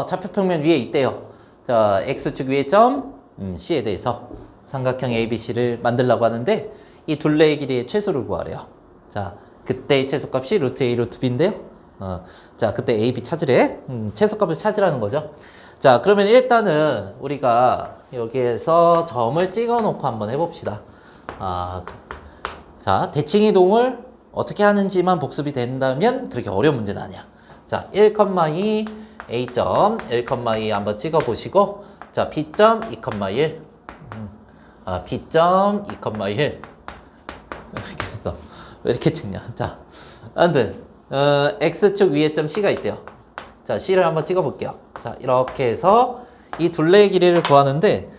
좌표평면 위에 있대요. 자, X축 위에 점 C에 대해서 삼각형 ABC를 만들려고 하는데 이 둘레의 길이의 최소를 구하래요. 자, 그때의 최소값이 루트 A, 루트 B인데요. 자, 그때 A, B 찾으래. 최소값을 찾으라는 거죠. 자, 그러면 일단은 우리가 여기에서 점을 찍어 놓고 한번 해봅시다. 자, 대칭이동을 어떻게 하는지만 복습이 된다면 그렇게 어려운 문제는 아니야. 자, 1,2 A점 1,2 한번 찍어 보시고 자, B점 2,1 B점 2,1 이렇게 해서 왜 이렇게 찍냐. 자, 아무튼 X축 위에 점 C가 있대요. 자, C를 한번 찍어 볼게요. 자, 이렇게 해서 이 둘레의 길이를 구하는데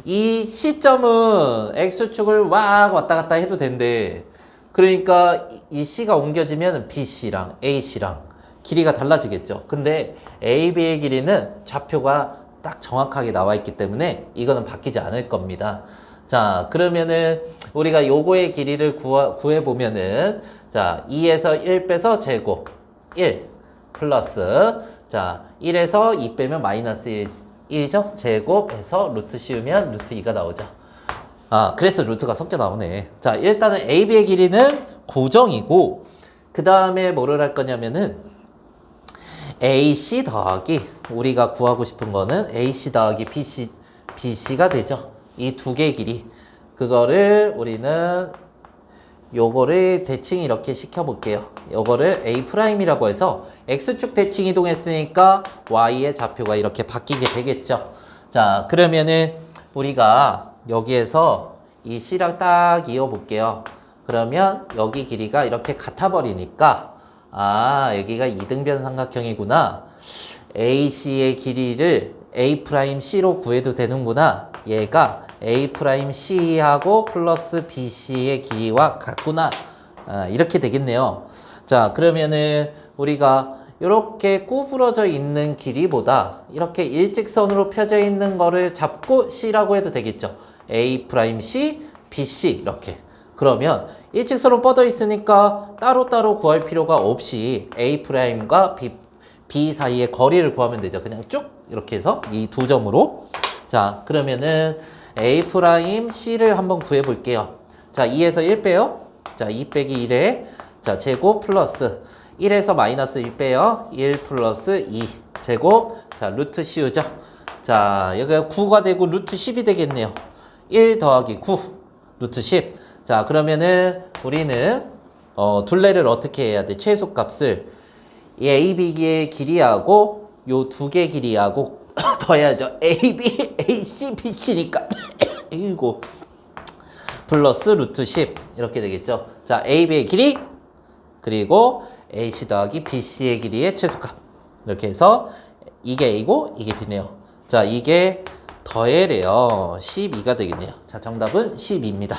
이 C점은 X축을 막 왔다 갔다 해도 된대. 그러니까 이 C가 옮겨지면 BC랑 AC랑 길이가 달라지겠죠. 근데 AB의 길이는 좌표가 딱 정확하게 나와 있기 때문에 이거는 바뀌지 않을 겁니다. 자, 그러면은 우리가 요거의 길이를 구해보면은 자, 2에서 1 빼서 제곱 1 플러스 자, 1에서 2 빼면 마이너스 1이죠? 제곱해서 루트 씌우면 루트 2가 나오죠. 그래서 루트가 섞여 나오네. 자, 일단은 AB의 길이는 고정이고 그 다음에 뭐를 할 거냐면은 AC 더하기 우리가 구하고 싶은 거는 AC 더하기 BC가 되죠. 이 두 개의 길이. 그거를 우리는 요거를 대칭 이렇게 시켜볼게요. 요거를 A'이라고 해서 X축 대칭 이동했으니까 Y의 좌표가 이렇게 바뀌게 되겠죠. 자, 그러면은 우리가 여기에서 이 C랑 딱 이어볼게요. 그러면 여기 길이가 이렇게 같아버리니까 여기가 이등변 삼각형이구나. AC의 길이를 A'C로 구해도 되는구나. 얘가 A 프라임 C하고 플러스 BC의 길이와 같구나. 이렇게 되겠네요. 자, 그러면은 우리가 이렇게 구부러져 있는 길이보다 이렇게 일직선으로 펴져 있는 거를 잡고 C라고 해도 되겠죠. A 프라임 C, BC 이렇게. 그러면 일직선으로 뻗어 있으니까 따로따로 구할 필요가 없이 A 프라임과 B 사이의 거리를 구하면 되죠. 그냥 쭉 이렇게 해서 이 두 점으로. 자, 그러면은 A 프라임 C를 한번 구해 볼게요. 자, 2에서 1 빼요. 자, 2 빼기 1에 자, 제곱 플러스 1에서 마이너스 1 빼요. 1 플러스 2 제곱. 자, 루트 씌우죠. 자, 여기가 9가 되고 루트 10이 되겠네요. 1 더하기 9 루트 10. 자, 그러면은 우리는 둘레를 어떻게 해야 돼? 최소값을 이 AB의 길이하고 요 두 개 길이하고 더해야죠. AB, AC, BC니까 이거 플러스 루트 10 이렇게 되겠죠. 자, AB의 길이 그리고 AC 더하기 BC의 길이의 최소값 이렇게 해서 이게 A고 이게 B네요. 자, 이게 더해래요. 12가 되겠네요. 자, 정답은 12입니다.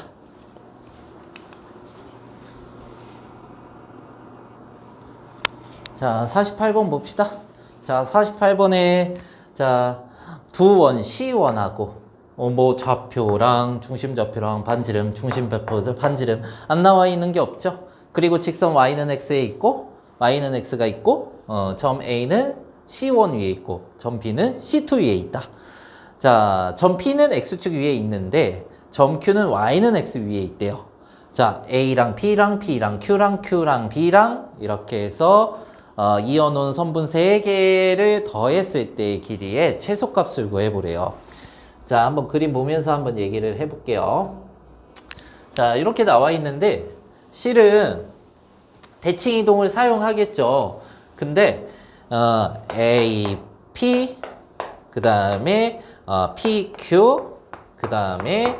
자, 48번 봅시다. 자, 48번에 자, 두 원, C원하고 뭐 좌표랑 중심좌표랑 반지름, 중심좌표, 반지름 안 나와 있는 게 없죠. 그리고 직선 Y는 X에 있고 Y는 X가 있고 점 A는 C1 위에 있고 점 B는 C2 위에 있다. 자, 점 P는 X축 위에 있는데 점 Q는 Y는 X 위에 있대요. 자, A랑 B랑 B랑 Q랑 Q랑 B랑 이렇게 해서 이어놓은 선분 3개를 더했을 때의 길이의 최소값을 구해보래요. 자, 한번 그림 보면서 한번 얘기를 해볼게요. 자, 이렇게 나와 있는데 실은 대칭 이동을 사용하겠죠. 근데 A, P 그 다음에 P, Q 그 다음에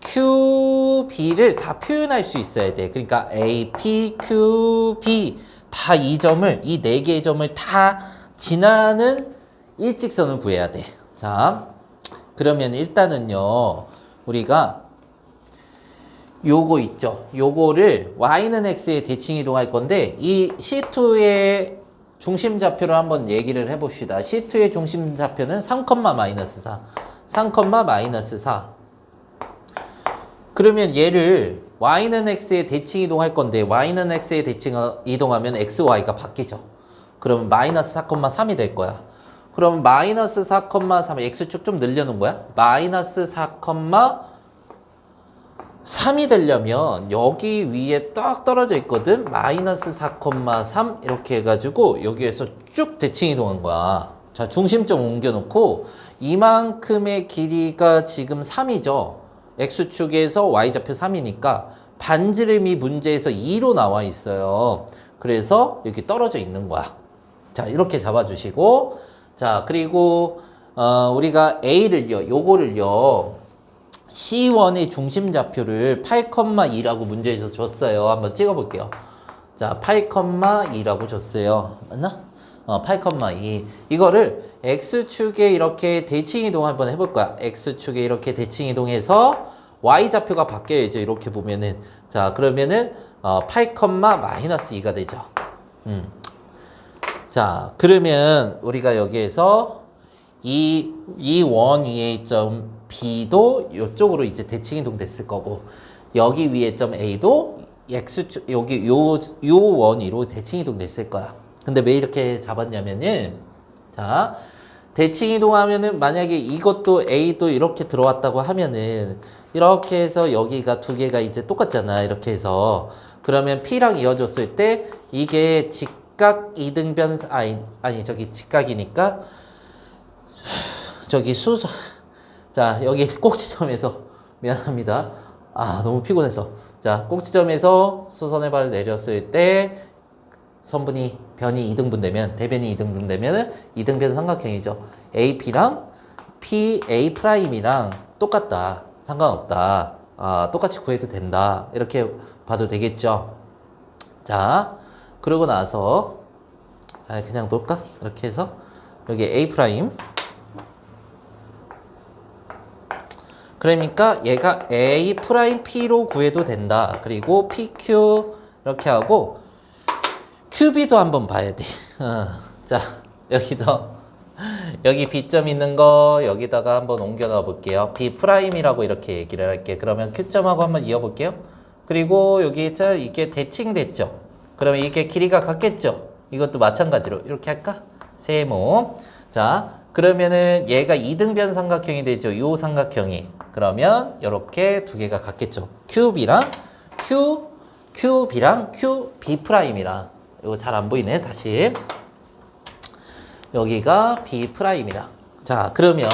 Q, B를 다 표현할 수 있어야 돼. 그러니까 A, P, Q, B 다 이 점을, 이 4개의 점을 다 지나는 일직선을 구해야 돼. 자, 그러면 일단은요, 우리가 요거 있죠. 요거를 Y는 X에 대칭 이동할 건데, 이 C2의 중심좌표를 한번 얘기를 해봅시다. C2의 중심좌표는 3, 마이너스 4. 3, 마이너스 4. 그러면 얘를 Y는 X에 대칭 이동할 건데 Y는 X에 대칭 이동하면 X, Y가 바뀌죠. 그러면 마이너스 4,3이 될 거야. 그럼 마이너스 4,3 X축 좀 늘려놓은 거야. 마이너스 4,3이 되려면 여기 위에 딱 떨어져 있거든. 마이너스 4,3 이렇게 해가지고 여기에서 쭉 대칭 이동한 거야. 자, 중심점 옮겨놓고 이만큼의 길이가 지금 3이죠. X축에서 Y좌표 3이니까 반지름이 문제에서 2로 나와 있어요. 그래서 여기 떨어져 있는 거야. 자, 이렇게 잡아주시고, 자, 그리고 우리가 A를요, 요거를요, C1의 중심좌표를 8,2라고 문제에서 줬어요. 한번 찍어볼게요. 자, 8,2라고 줬어요. 맞나? 8,2. 이거를 X축에 이렇게 대칭 이동 한번 해볼 거야. X축에 이렇게 대칭 이동해서 Y좌표가 바뀌어야죠. 이렇게 보면은. 자, 그러면은 8, 마이너스 2가 되죠. 자, 그러면 우리가 여기에서 이 원 위에 점 B도 이쪽으로 이제 대칭 이동 됐을 거고, 여기 위에 점 A도 X축, 여기 요 원 위로 대칭 이동 됐을 거야. 근데 왜 이렇게 잡았냐면은, 자, 대칭 이동하면은 만약에 이것도 A도 이렇게 들어왔다고 하면은 이렇게 해서 여기가 두 개가 이제 똑같잖아. 이렇게 해서 그러면 P랑 이어졌을 때 이게 직각 이등변 아니 저기 직각이니까 저기 수선 자 여기 꼭지점에서 미안합니다. 아 너무 피곤해서 자 꼭지점에서 수선의 발을 내렸을 때 선분이 변이 2등분 되면 대변이 2등분 되면은 2등변 삼각형이죠. AP랑 PA 프라임이랑 똑같다. 상관없다. 똑같이 구해도 된다. 이렇게 봐도 되겠죠. 자, 그러고 나서 그냥 놓을까? 이렇게 해서 여기 A 프라임 그러니까 얘가 A 프라임 P로 구해도 된다. 그리고 PQ 이렇게 하고 QB도 한번 봐야 돼. 자, 여기도 여기 B점 있는 거 여기다가 한번 옮겨 넣어 볼게요. B 프라임이라고 이렇게 얘기를 할게. 그러면 Q점하고 한번 이어 볼게요. 그리고 여기 이게 대칭됐죠. 그러면 이게 길이가 같겠죠. 이것도 마찬가지로 이렇게 할까? 세모. 자, 그러면은 얘가 이등변 삼각형이 되죠. 요 삼각형이. 그러면 이렇게 두 개가 같겠죠. QB랑 QB랑 QB 프라임이랑. 이거 잘 안 보이네. 다시. 여기가 B 프라임이랑. 자, 그러면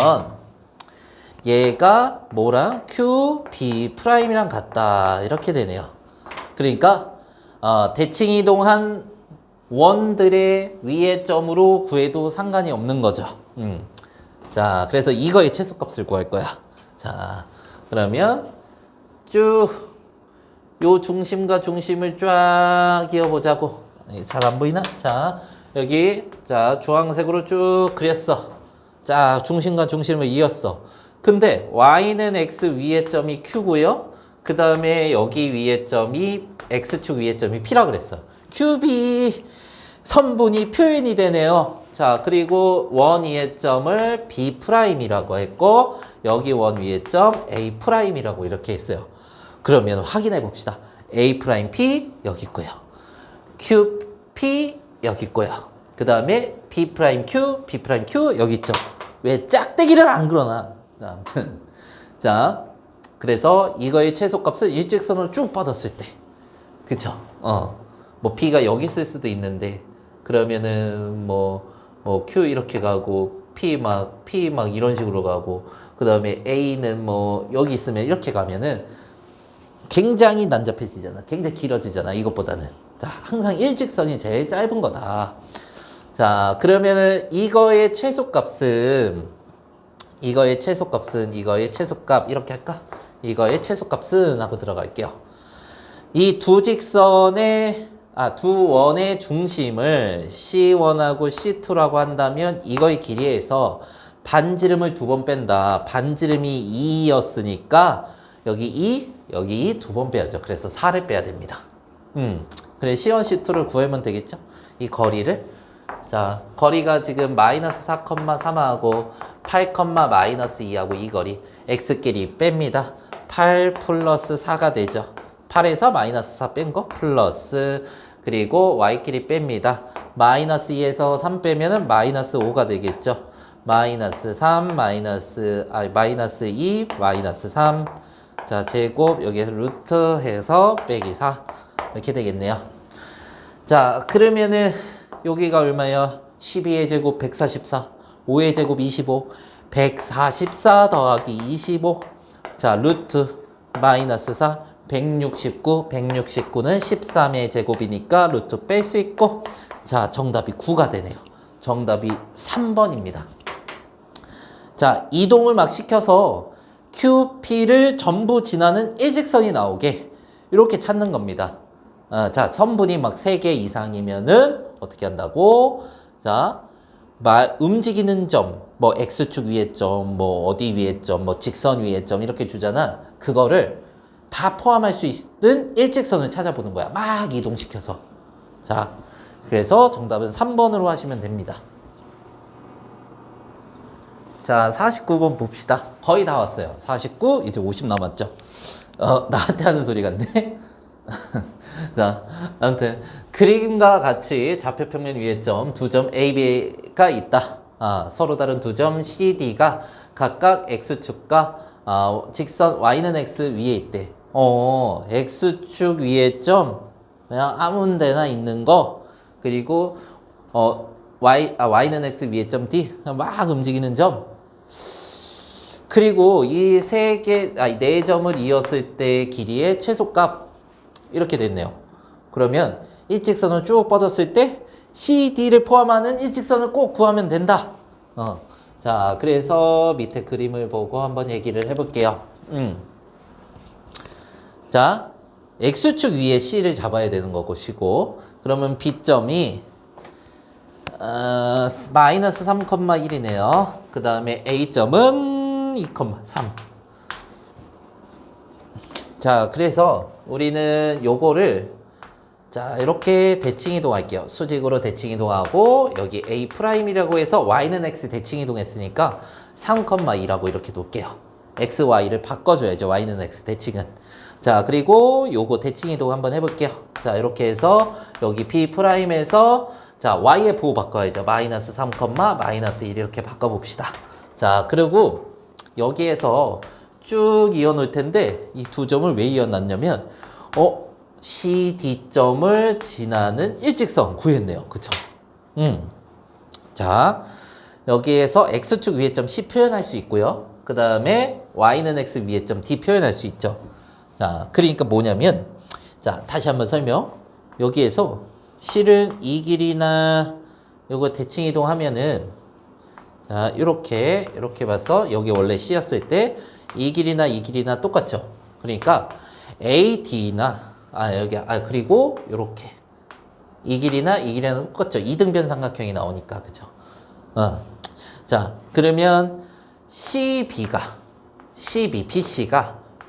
얘가 뭐랑 QB 프라임이랑 같다. 이렇게 되네요. 그러니까 대칭 이동한 원들의 위의 점으로 구해도 상관이 없는 거죠. 자, 그래서 이거의 최소값을 구할 거야. 자, 그러면 쭉 요 중심과 중심을 쫙 이어보자고. 잘 안 보이나? 자, 여기 자 주황색으로 쭉 그렸어. 자, 중심과 중심을 이었어. 근데 y는 x 위의 점이 q고요. 그 다음에 여기 위의 점이 x축 위의 점이 p라 그랬어. qb 선분이 표현이 되네요. 자, 그리고 원 위의 점을 b 프라임이라고 했고 여기 원 위의 점 a 프라임이라고 이렇게 했어요. 그러면 확인해 봅시다. a 프라임 p 여기 있고요. q p 여기 있고요. 그 다음에 b 프라임 q, b 프라임 q 여기 있죠. 왜 짝대기를 안 그러나? 아무튼 자, 그래서 이거의 최소값은 일직선으로 쭉 뻗었을 때, 그쵸? 뭐 b가 여기 있을 수도 있는데 그러면은 뭐 q 이렇게 가고 p 막 이런 식으로 가고 그 다음에 a는 뭐 여기 있으면 이렇게 가면은 굉장히 난잡해지잖아. 굉장히 길어지잖아. 이것보다는. 자, 항상 일직선이 제일 짧은 거다. 자, 그러면은 이거의 최소값은 이거의 최소값 이렇게 할까? 이거의 최소값은 하고 들어갈게요. 이 두 직선의 두 원의 중심을 C1하고 C2라고 한다면 이거의 길이에서 반지름을 두 번 뺀다. 반지름이 2였으니까 여기 2, 여기 2 두 번 빼야죠. 그래서 4를 빼야 됩니다. 그래 C1, C2를 구하면 되겠죠? 이 거리를. 자, 거리가 지금 마이너스 4,3하고 8, 마이너스 2하고 이 거리 x끼리 뺍니다. 8 플러스 4가 되죠. 8에서 마이너스 4 뺀 거 플러스 그리고 y끼리 뺍니다. 마이너스 2에서 3 빼면은 마이너스 5가 되겠죠. 마이너스 3, 마이너스 2, 마이너스 3. 자, 제곱 여기에서 루트 해서 빼기 4 이렇게 되겠네요. 자, 그러면은 여기가 얼마예요? 12의 제곱 144, 5의 제곱 25, 144 더하기 25. 자, 루트 마이너스 4, 169, 169는 13의 제곱이니까 루트 뺄 수 있고, 자, 정답이 9가 되네요. 정답이 3번입니다. 자, 이동을 막 시켜서 QP를 전부 지나는 일직선이 나오게 이렇게 찾는 겁니다. 자, 선분이 막 3개 이상이면은 어떻게 한다고? 자, 움직이는 점, 뭐 X축 위의 점, 뭐 어디 위의 점, 뭐 직선 위의 점 이렇게 주잖아. 그거를 다 포함할 수 있는 일직선을 찾아보는 거야. 막 이동시켜서. 자, 그래서 정답은 3번으로 하시면 됩니다. 자, 49번 봅시다. 거의 다 왔어요. 49, 이제 50 남았죠. 나한테 하는 소리 같네. 자, 아무튼 그림과 같이 좌표평면 위의 점 두 점 A, B가 있다. 서로 다른 두 점 C, D가 각각 X축과 직선 Y는 X 위에 있대. X축 위의 점 그냥 아무 데나 있는 거 그리고 Y는 X 위의 점 D 막 움직이는 점 그리고 이 네 점을 이었을 때 길이의 최소값 이렇게 됐네요. 그러면 일직선을 쭉 뻗었을 때 CD를 포함하는 일직선을 꼭 구하면 된다. 자, 그래서 밑에 그림을 보고 한번 얘기를 해볼게요. 자, X축 위에 C를 잡아야 되는 것이고, 그러면 B점이 마이너스 3,1이네요. 그 다음에 A점은 2,3. 자, 그래서 우리는 요거를 자, 이렇게 대칭 이동할게요. 수직으로 대칭 이동하고 여기 A'이라고 해서 Y는 X 대칭 이동했으니까 3,2라고 이렇게 놓을게요. X, Y를 바꿔줘야죠. Y는 X 대칭은. 자, 그리고 요거 대칭 이동 한번 해볼게요. 자, 이렇게 해서 여기 B'에서 자, Y의 부호 바꿔야죠. 마이너스 3, 마이너스 1 이렇게 바꿔봅시다. 자, 그리고 여기에서 쭉 이어놓을 텐데 이 두 점을 왜 이어놨냐면 CD점을 지나는 일직선 구했네요. 그쵸? 자, 여기에서 X축 위에 점 C 표현할 수 있고요. 그 다음에 Y는 X 위에 점 D 표현할 수 있죠. 자, 그러니까 뭐냐면 자, 다시 한번 설명. 여기에서 C를 이 길이나 요거 대칭 이동하면은 자, 이렇게 봐서 여기 원래 C였을 때 이 길이나 똑같죠. 그러니까 AD나 그리고 요렇게 이 길이나 똑같죠. 이등변 삼각형이 나오니까 그죠. 자, 그러면 BC가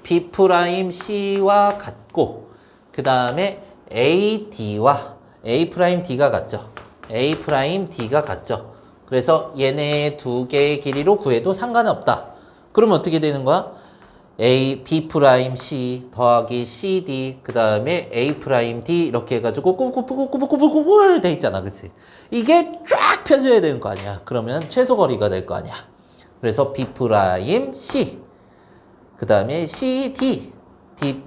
B'C와 같고 그 다음에 AD와 A'D가 같죠. A'D가 같죠. 그래서 얘네 두 개의 길이로 구해도 상관은 없다. 그러면 어떻게 되는 거야? B'C 더하기 CD 그 다음에 A'D 이렇게 해가지고 꾸불꾸불꾸불꾸불꾸불 돼 있잖아. 그치? 이게 쫙 펴져야 되는 거 아니야. 그러면 최소 거리가 될 거 아니야. 그래서 B'C 그 다음에 CD D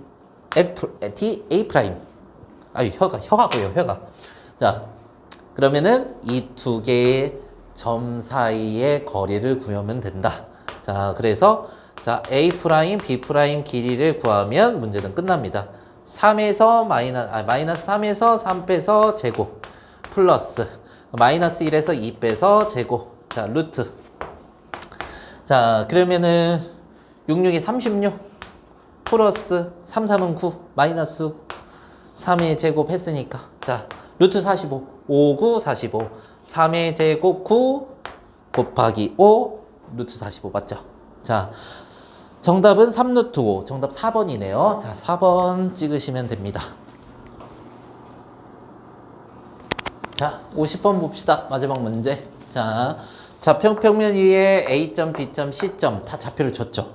A' 혀가고요. 자, 그러면은 이 두 개의 점 사이의 거리를 구하면 된다. 자, 그래서 자, A', B' 길이를 구하면 문제는 끝납니다. 3에서 마이너스 3에서 3 빼서 제곱 플러스 마이너스 1에서 2 빼서 제곱 자, 루트 자, 그러면은 66이 36 플러스 3, 3은 9 마이너스 3의 제곱 했으니까 자, 루트 45 5, 9, 45 3의 제곱 9 곱하기 5 루트 45 맞죠? 자, 정답은 3루트 5. 정답 4번이네요. 자, 4번 찍으시면 됩니다. 자, 50번 봅시다. 마지막 문제. 자, 좌평평면 위에 A점, B점, C점 다 좌표를 줬죠.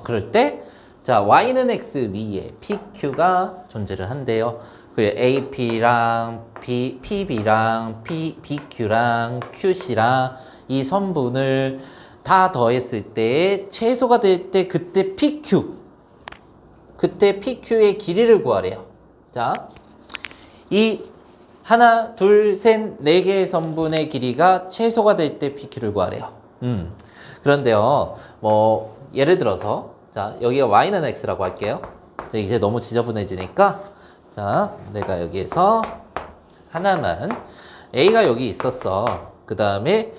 그럴 때 자, Y는 X 위에 PQ가 존재를 한대요. 그리고 AP랑 PB랑 BQ랑 QC랑 이 선분을 다 더했을 때 최소가 될 때 그때 PQ의 길이를 구하래요. 자, 이 하나, 둘, 셋, 네 개의 선분의 길이가 최소가 될 때 PQ를 구하래요. 그런데요, 뭐 예를 들어서 자, 여기가 Y는 X라고 할게요. 자, 이제 너무 지저분해지니까 자, 내가 여기에서 하나만 A가 여기 있었어. 그 다음에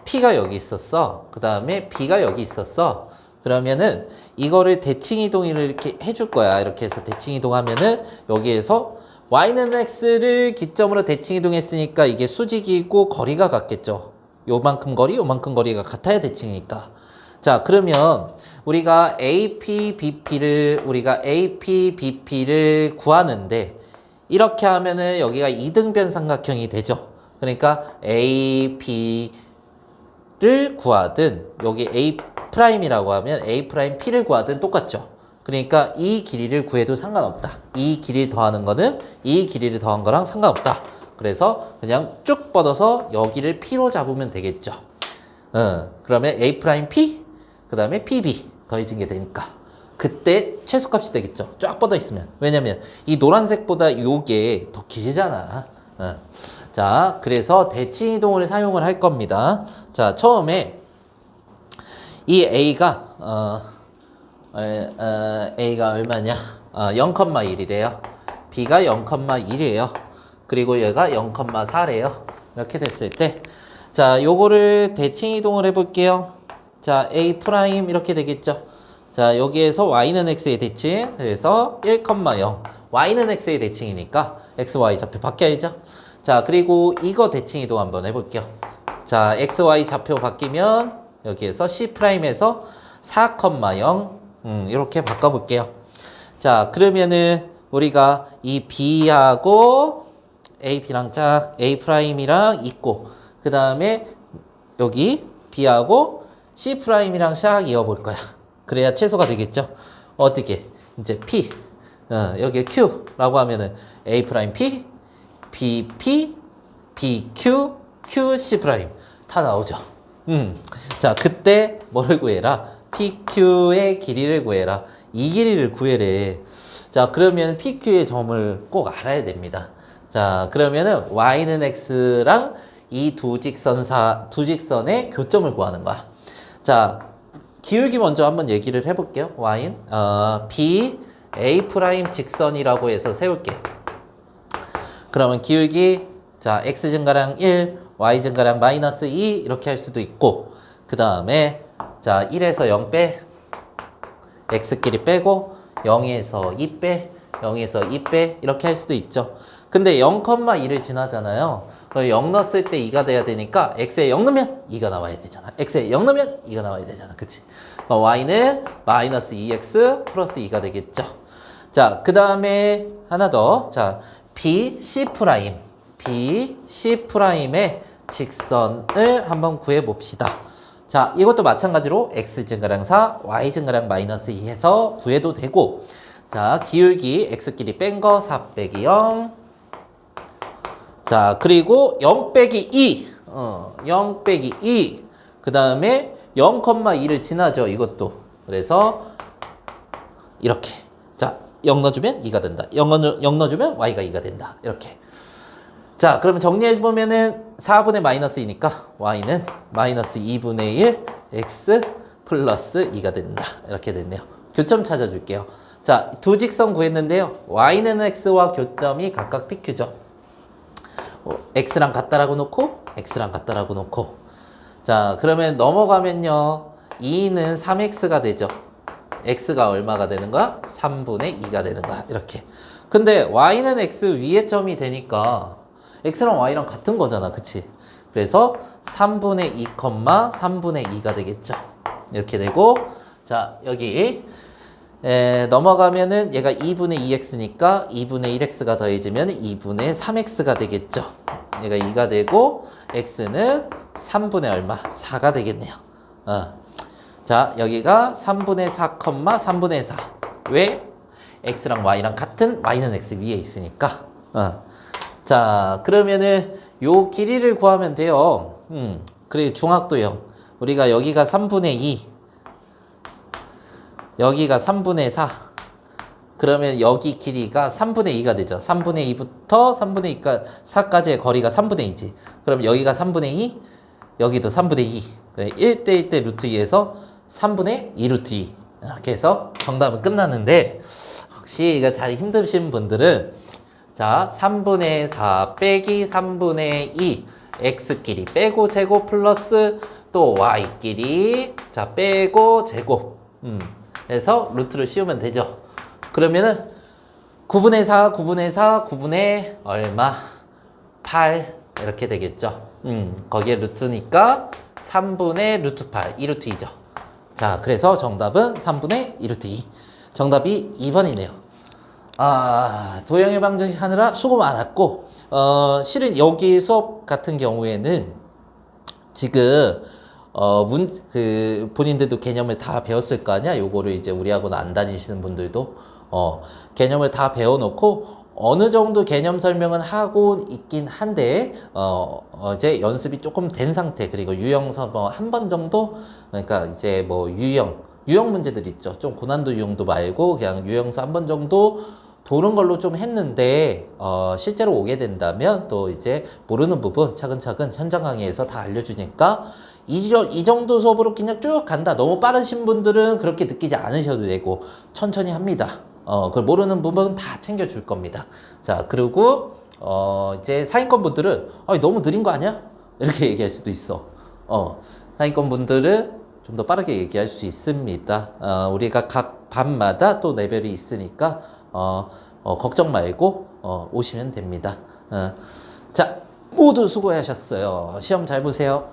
P가 여기 있었어. 그 다음에 B가 여기 있었어. 그러면은 이거를 대칭 이동을 이렇게 해줄 거야. 이렇게 해서 대칭 이동하면은 여기에서 Y는 X를 기점으로 대칭 이동했으니까 이게 수직이고 거리가 같겠죠. 요만큼 거리가 같아야 대칭이니까. 자, 그러면 우리가 AP, BP를 구하는데 이렇게 하면은 여기가 이등변 삼각형이 되죠. 그러니까 AP 를 구하든 여기 A'이라고 하면 A'P를 구하든 똑같죠. 그러니까 이 길이를 구해도 상관없다. 이 길이 더하는 거는 이 길이를 더한 거랑 상관없다. 그래서 그냥 쭉 뻗어서 여기를 P로 잡으면 되겠죠. 그러면 A'P 그 다음에 PB 더해진 게 되니까 그때 최소값이 되겠죠. 쫙 뻗어 있으면. 왜냐면 이 노란색보다 요게 더 길잖아. 자, 그래서 대칭 이동을 사용을 할 겁니다. 자, 처음에 이 A가 A가 얼마냐? 0,1이래요. B가 0,1이에요. 그리고 얘가 0,4래요. 이렇게 됐을 때 자, 요거를 대칭 이동을 해볼게요. 자, A' 이렇게 되겠죠. 자, 여기에서 Y는 X의 대칭, 그래서 1,0. Y는 X의 대칭이니까 XY 좌표 바뀌어야죠. 자, 그리고 이거 대칭 이동 한번 해볼게요. 자, XY 좌표 바뀌면 여기에서 C'에서 4,0 이렇게 바꿔볼게요. 자, 그러면은 우리가 이 B하고 A, B랑 A 프라임이랑 있고, 그 다음에 여기 B하고 C 프라임이랑 샥 이어볼 거야. 그래야 최소가 되겠죠? 어떻게? 이제 P, 여기에 Q라고 하면은 A 프라임 P, B P, B Q, Q C 프라임 다 나오죠. 자, 그때 뭐를 구해라? PQ의 길이를 구해라. 이 길이를 구해래. 자, 그러면 PQ의 점을 꼭 알아야 됩니다. 자, 그러면은 Y는 X랑 이 두 직선의 교점을 구하는 거야. 자, 기울기 먼저 한번 얘기를 해볼게요. Y는 B, A 프라임 직선이라고 해서 세울게. 그러면 기울기, 자, X 증가량 1, Y 증가량 마이너스 2 이렇게 할 수도 있고, 그 다음에 자, 1에서 0 빼, X끼리 빼고 0에서 2 빼, 0에서 2 빼 이렇게 할 수도 있죠. 근데 0,2를 지나잖아요. 0 넣었을 때 2가 돼야 되니까 X에 0 넣으면 2가 나와야 되잖아. X에 0 넣으면 2가 나와야 되잖아. 그치? Y는 마이너스 2X 플러스 2가 되겠죠. 자, 그 다음에 하나 더. 자, B, C 프라임. B, C 프라임의 직선을 한번 구해봅시다. 자, 이것도 마찬가지로 X 증가량 4, Y 증가량 마이너스 2 해서 구해도 되고, 자, 기울기 X끼리 뺀 거 4 빼기 0. 자, 그리고 0 빼기 2. 0 빼기 2. 그 다음에 0,2를 지나죠, 이것도. 그래서 이렇게. 자, 0 넣어주면 2가 된다. 0 넣어주면 Y가 2가 된다. 이렇게. 자, 그러면 정리해보면은 4분의 마이너스 2니까 Y는 마이너스 2분의 1 X 플러스 2가 된다. 이렇게 됐네요. 교점 찾아줄게요. 자, 두 직선 구했는데요. Y는 X와 교점이 각각 PQ죠. X랑 같다라고 놓고 X랑 같다라고 놓고. 자, 그러면 넘어가면요. 2는 3X가 되죠. X가 얼마가 되는 거야? 3분의 2가 되는 거야. 이렇게. 근데 Y는 X 위에 점이 되니까 X랑 Y랑 같은 거잖아. 그치? 그래서 3분의 2, 3분의 2가 되겠죠. 이렇게 되고, 자, 여기, 넘어가면은 얘가 2분의 2x니까 2분의 1x가 더해지면 2분의 3x가 되겠죠. 얘가 2가 되고, x는 3분의 얼마? 4가 되겠네요. 자, 여기가 3분의 4, 3분의 4. 왜? x랑 y랑 같은 y는 x 위에 있으니까. 자, 그러면은 요 길이를 구하면 돼요. 그리고 중학도형. 우리가 여기가 3분의 2, 여기가 3분의 4. 그러면 여기 길이가 3분의 2가 되죠. 3분의 2부터 3분의 2가 4까지의 거리가 3분의 2지. 그럼 여기가 3분의 2, 여기도 3분의 2. 1대 1대 루트 2에서 3분의 2 루트 2. 이렇게 해서 정답은 끝났는데, 혹시 이거 잘 힘드신 분들은 자, 3분의 4 빼기 3분의 2 x끼리 빼고 제곱 플러스 또 y끼리 자 빼고 제곱 해서 루트를 씌우면 되죠. 그러면은 9분의 4, 9분의 4, 9분의 얼마? 8 이렇게 되겠죠. 거기에 루트니까 3분의 루트 8, 2루트 2죠. 자, 그래서 정답은 3분의 2루트 2. 정답이 2번이네요. 도형의 방정식 하느라 수고 많았고, 실은 여기 수업 같은 경우에는 지금, 본인들도 개념을 다 배웠을 거 아니야? 요거를 이제 우리하고는 안 다니시는 분들도, 개념을 다 배워놓고, 어느 정도 개념 설명은 하고 있긴 한데, 이제 연습이 조금 된 상태, 그리고 유형서 뭐 한 번 정도, 그러니까 이제 뭐 유형 문제들 있죠. 좀 고난도 유형도 말고, 그냥 유형서 한 번 정도 도는 걸로 좀 했는데, 실제로 오게 된다면 또 이제 모르는 부분 차근차근 현장 강의에서 다 알려주니까, 이 정도 수업으로 그냥 쭉 간다. 너무 빠르신 분들은 그렇게 느끼지 않으셔도 되고, 천천히 합니다. 그 모르는 부분은 다 챙겨줄 겁니다. 자, 그리고, 이제 상위권 분들은, 너무 느린 거 아니야? 이렇게 얘기할 수도 있어. 상위권 분들은 좀 더 빠르게 얘기할 수 있습니다. 우리가 각 반마다 또 레벨이 있으니까, 걱정 말고, 오시면 됩니다. 자, 모두 수고하셨어요. 시험 잘 보세요.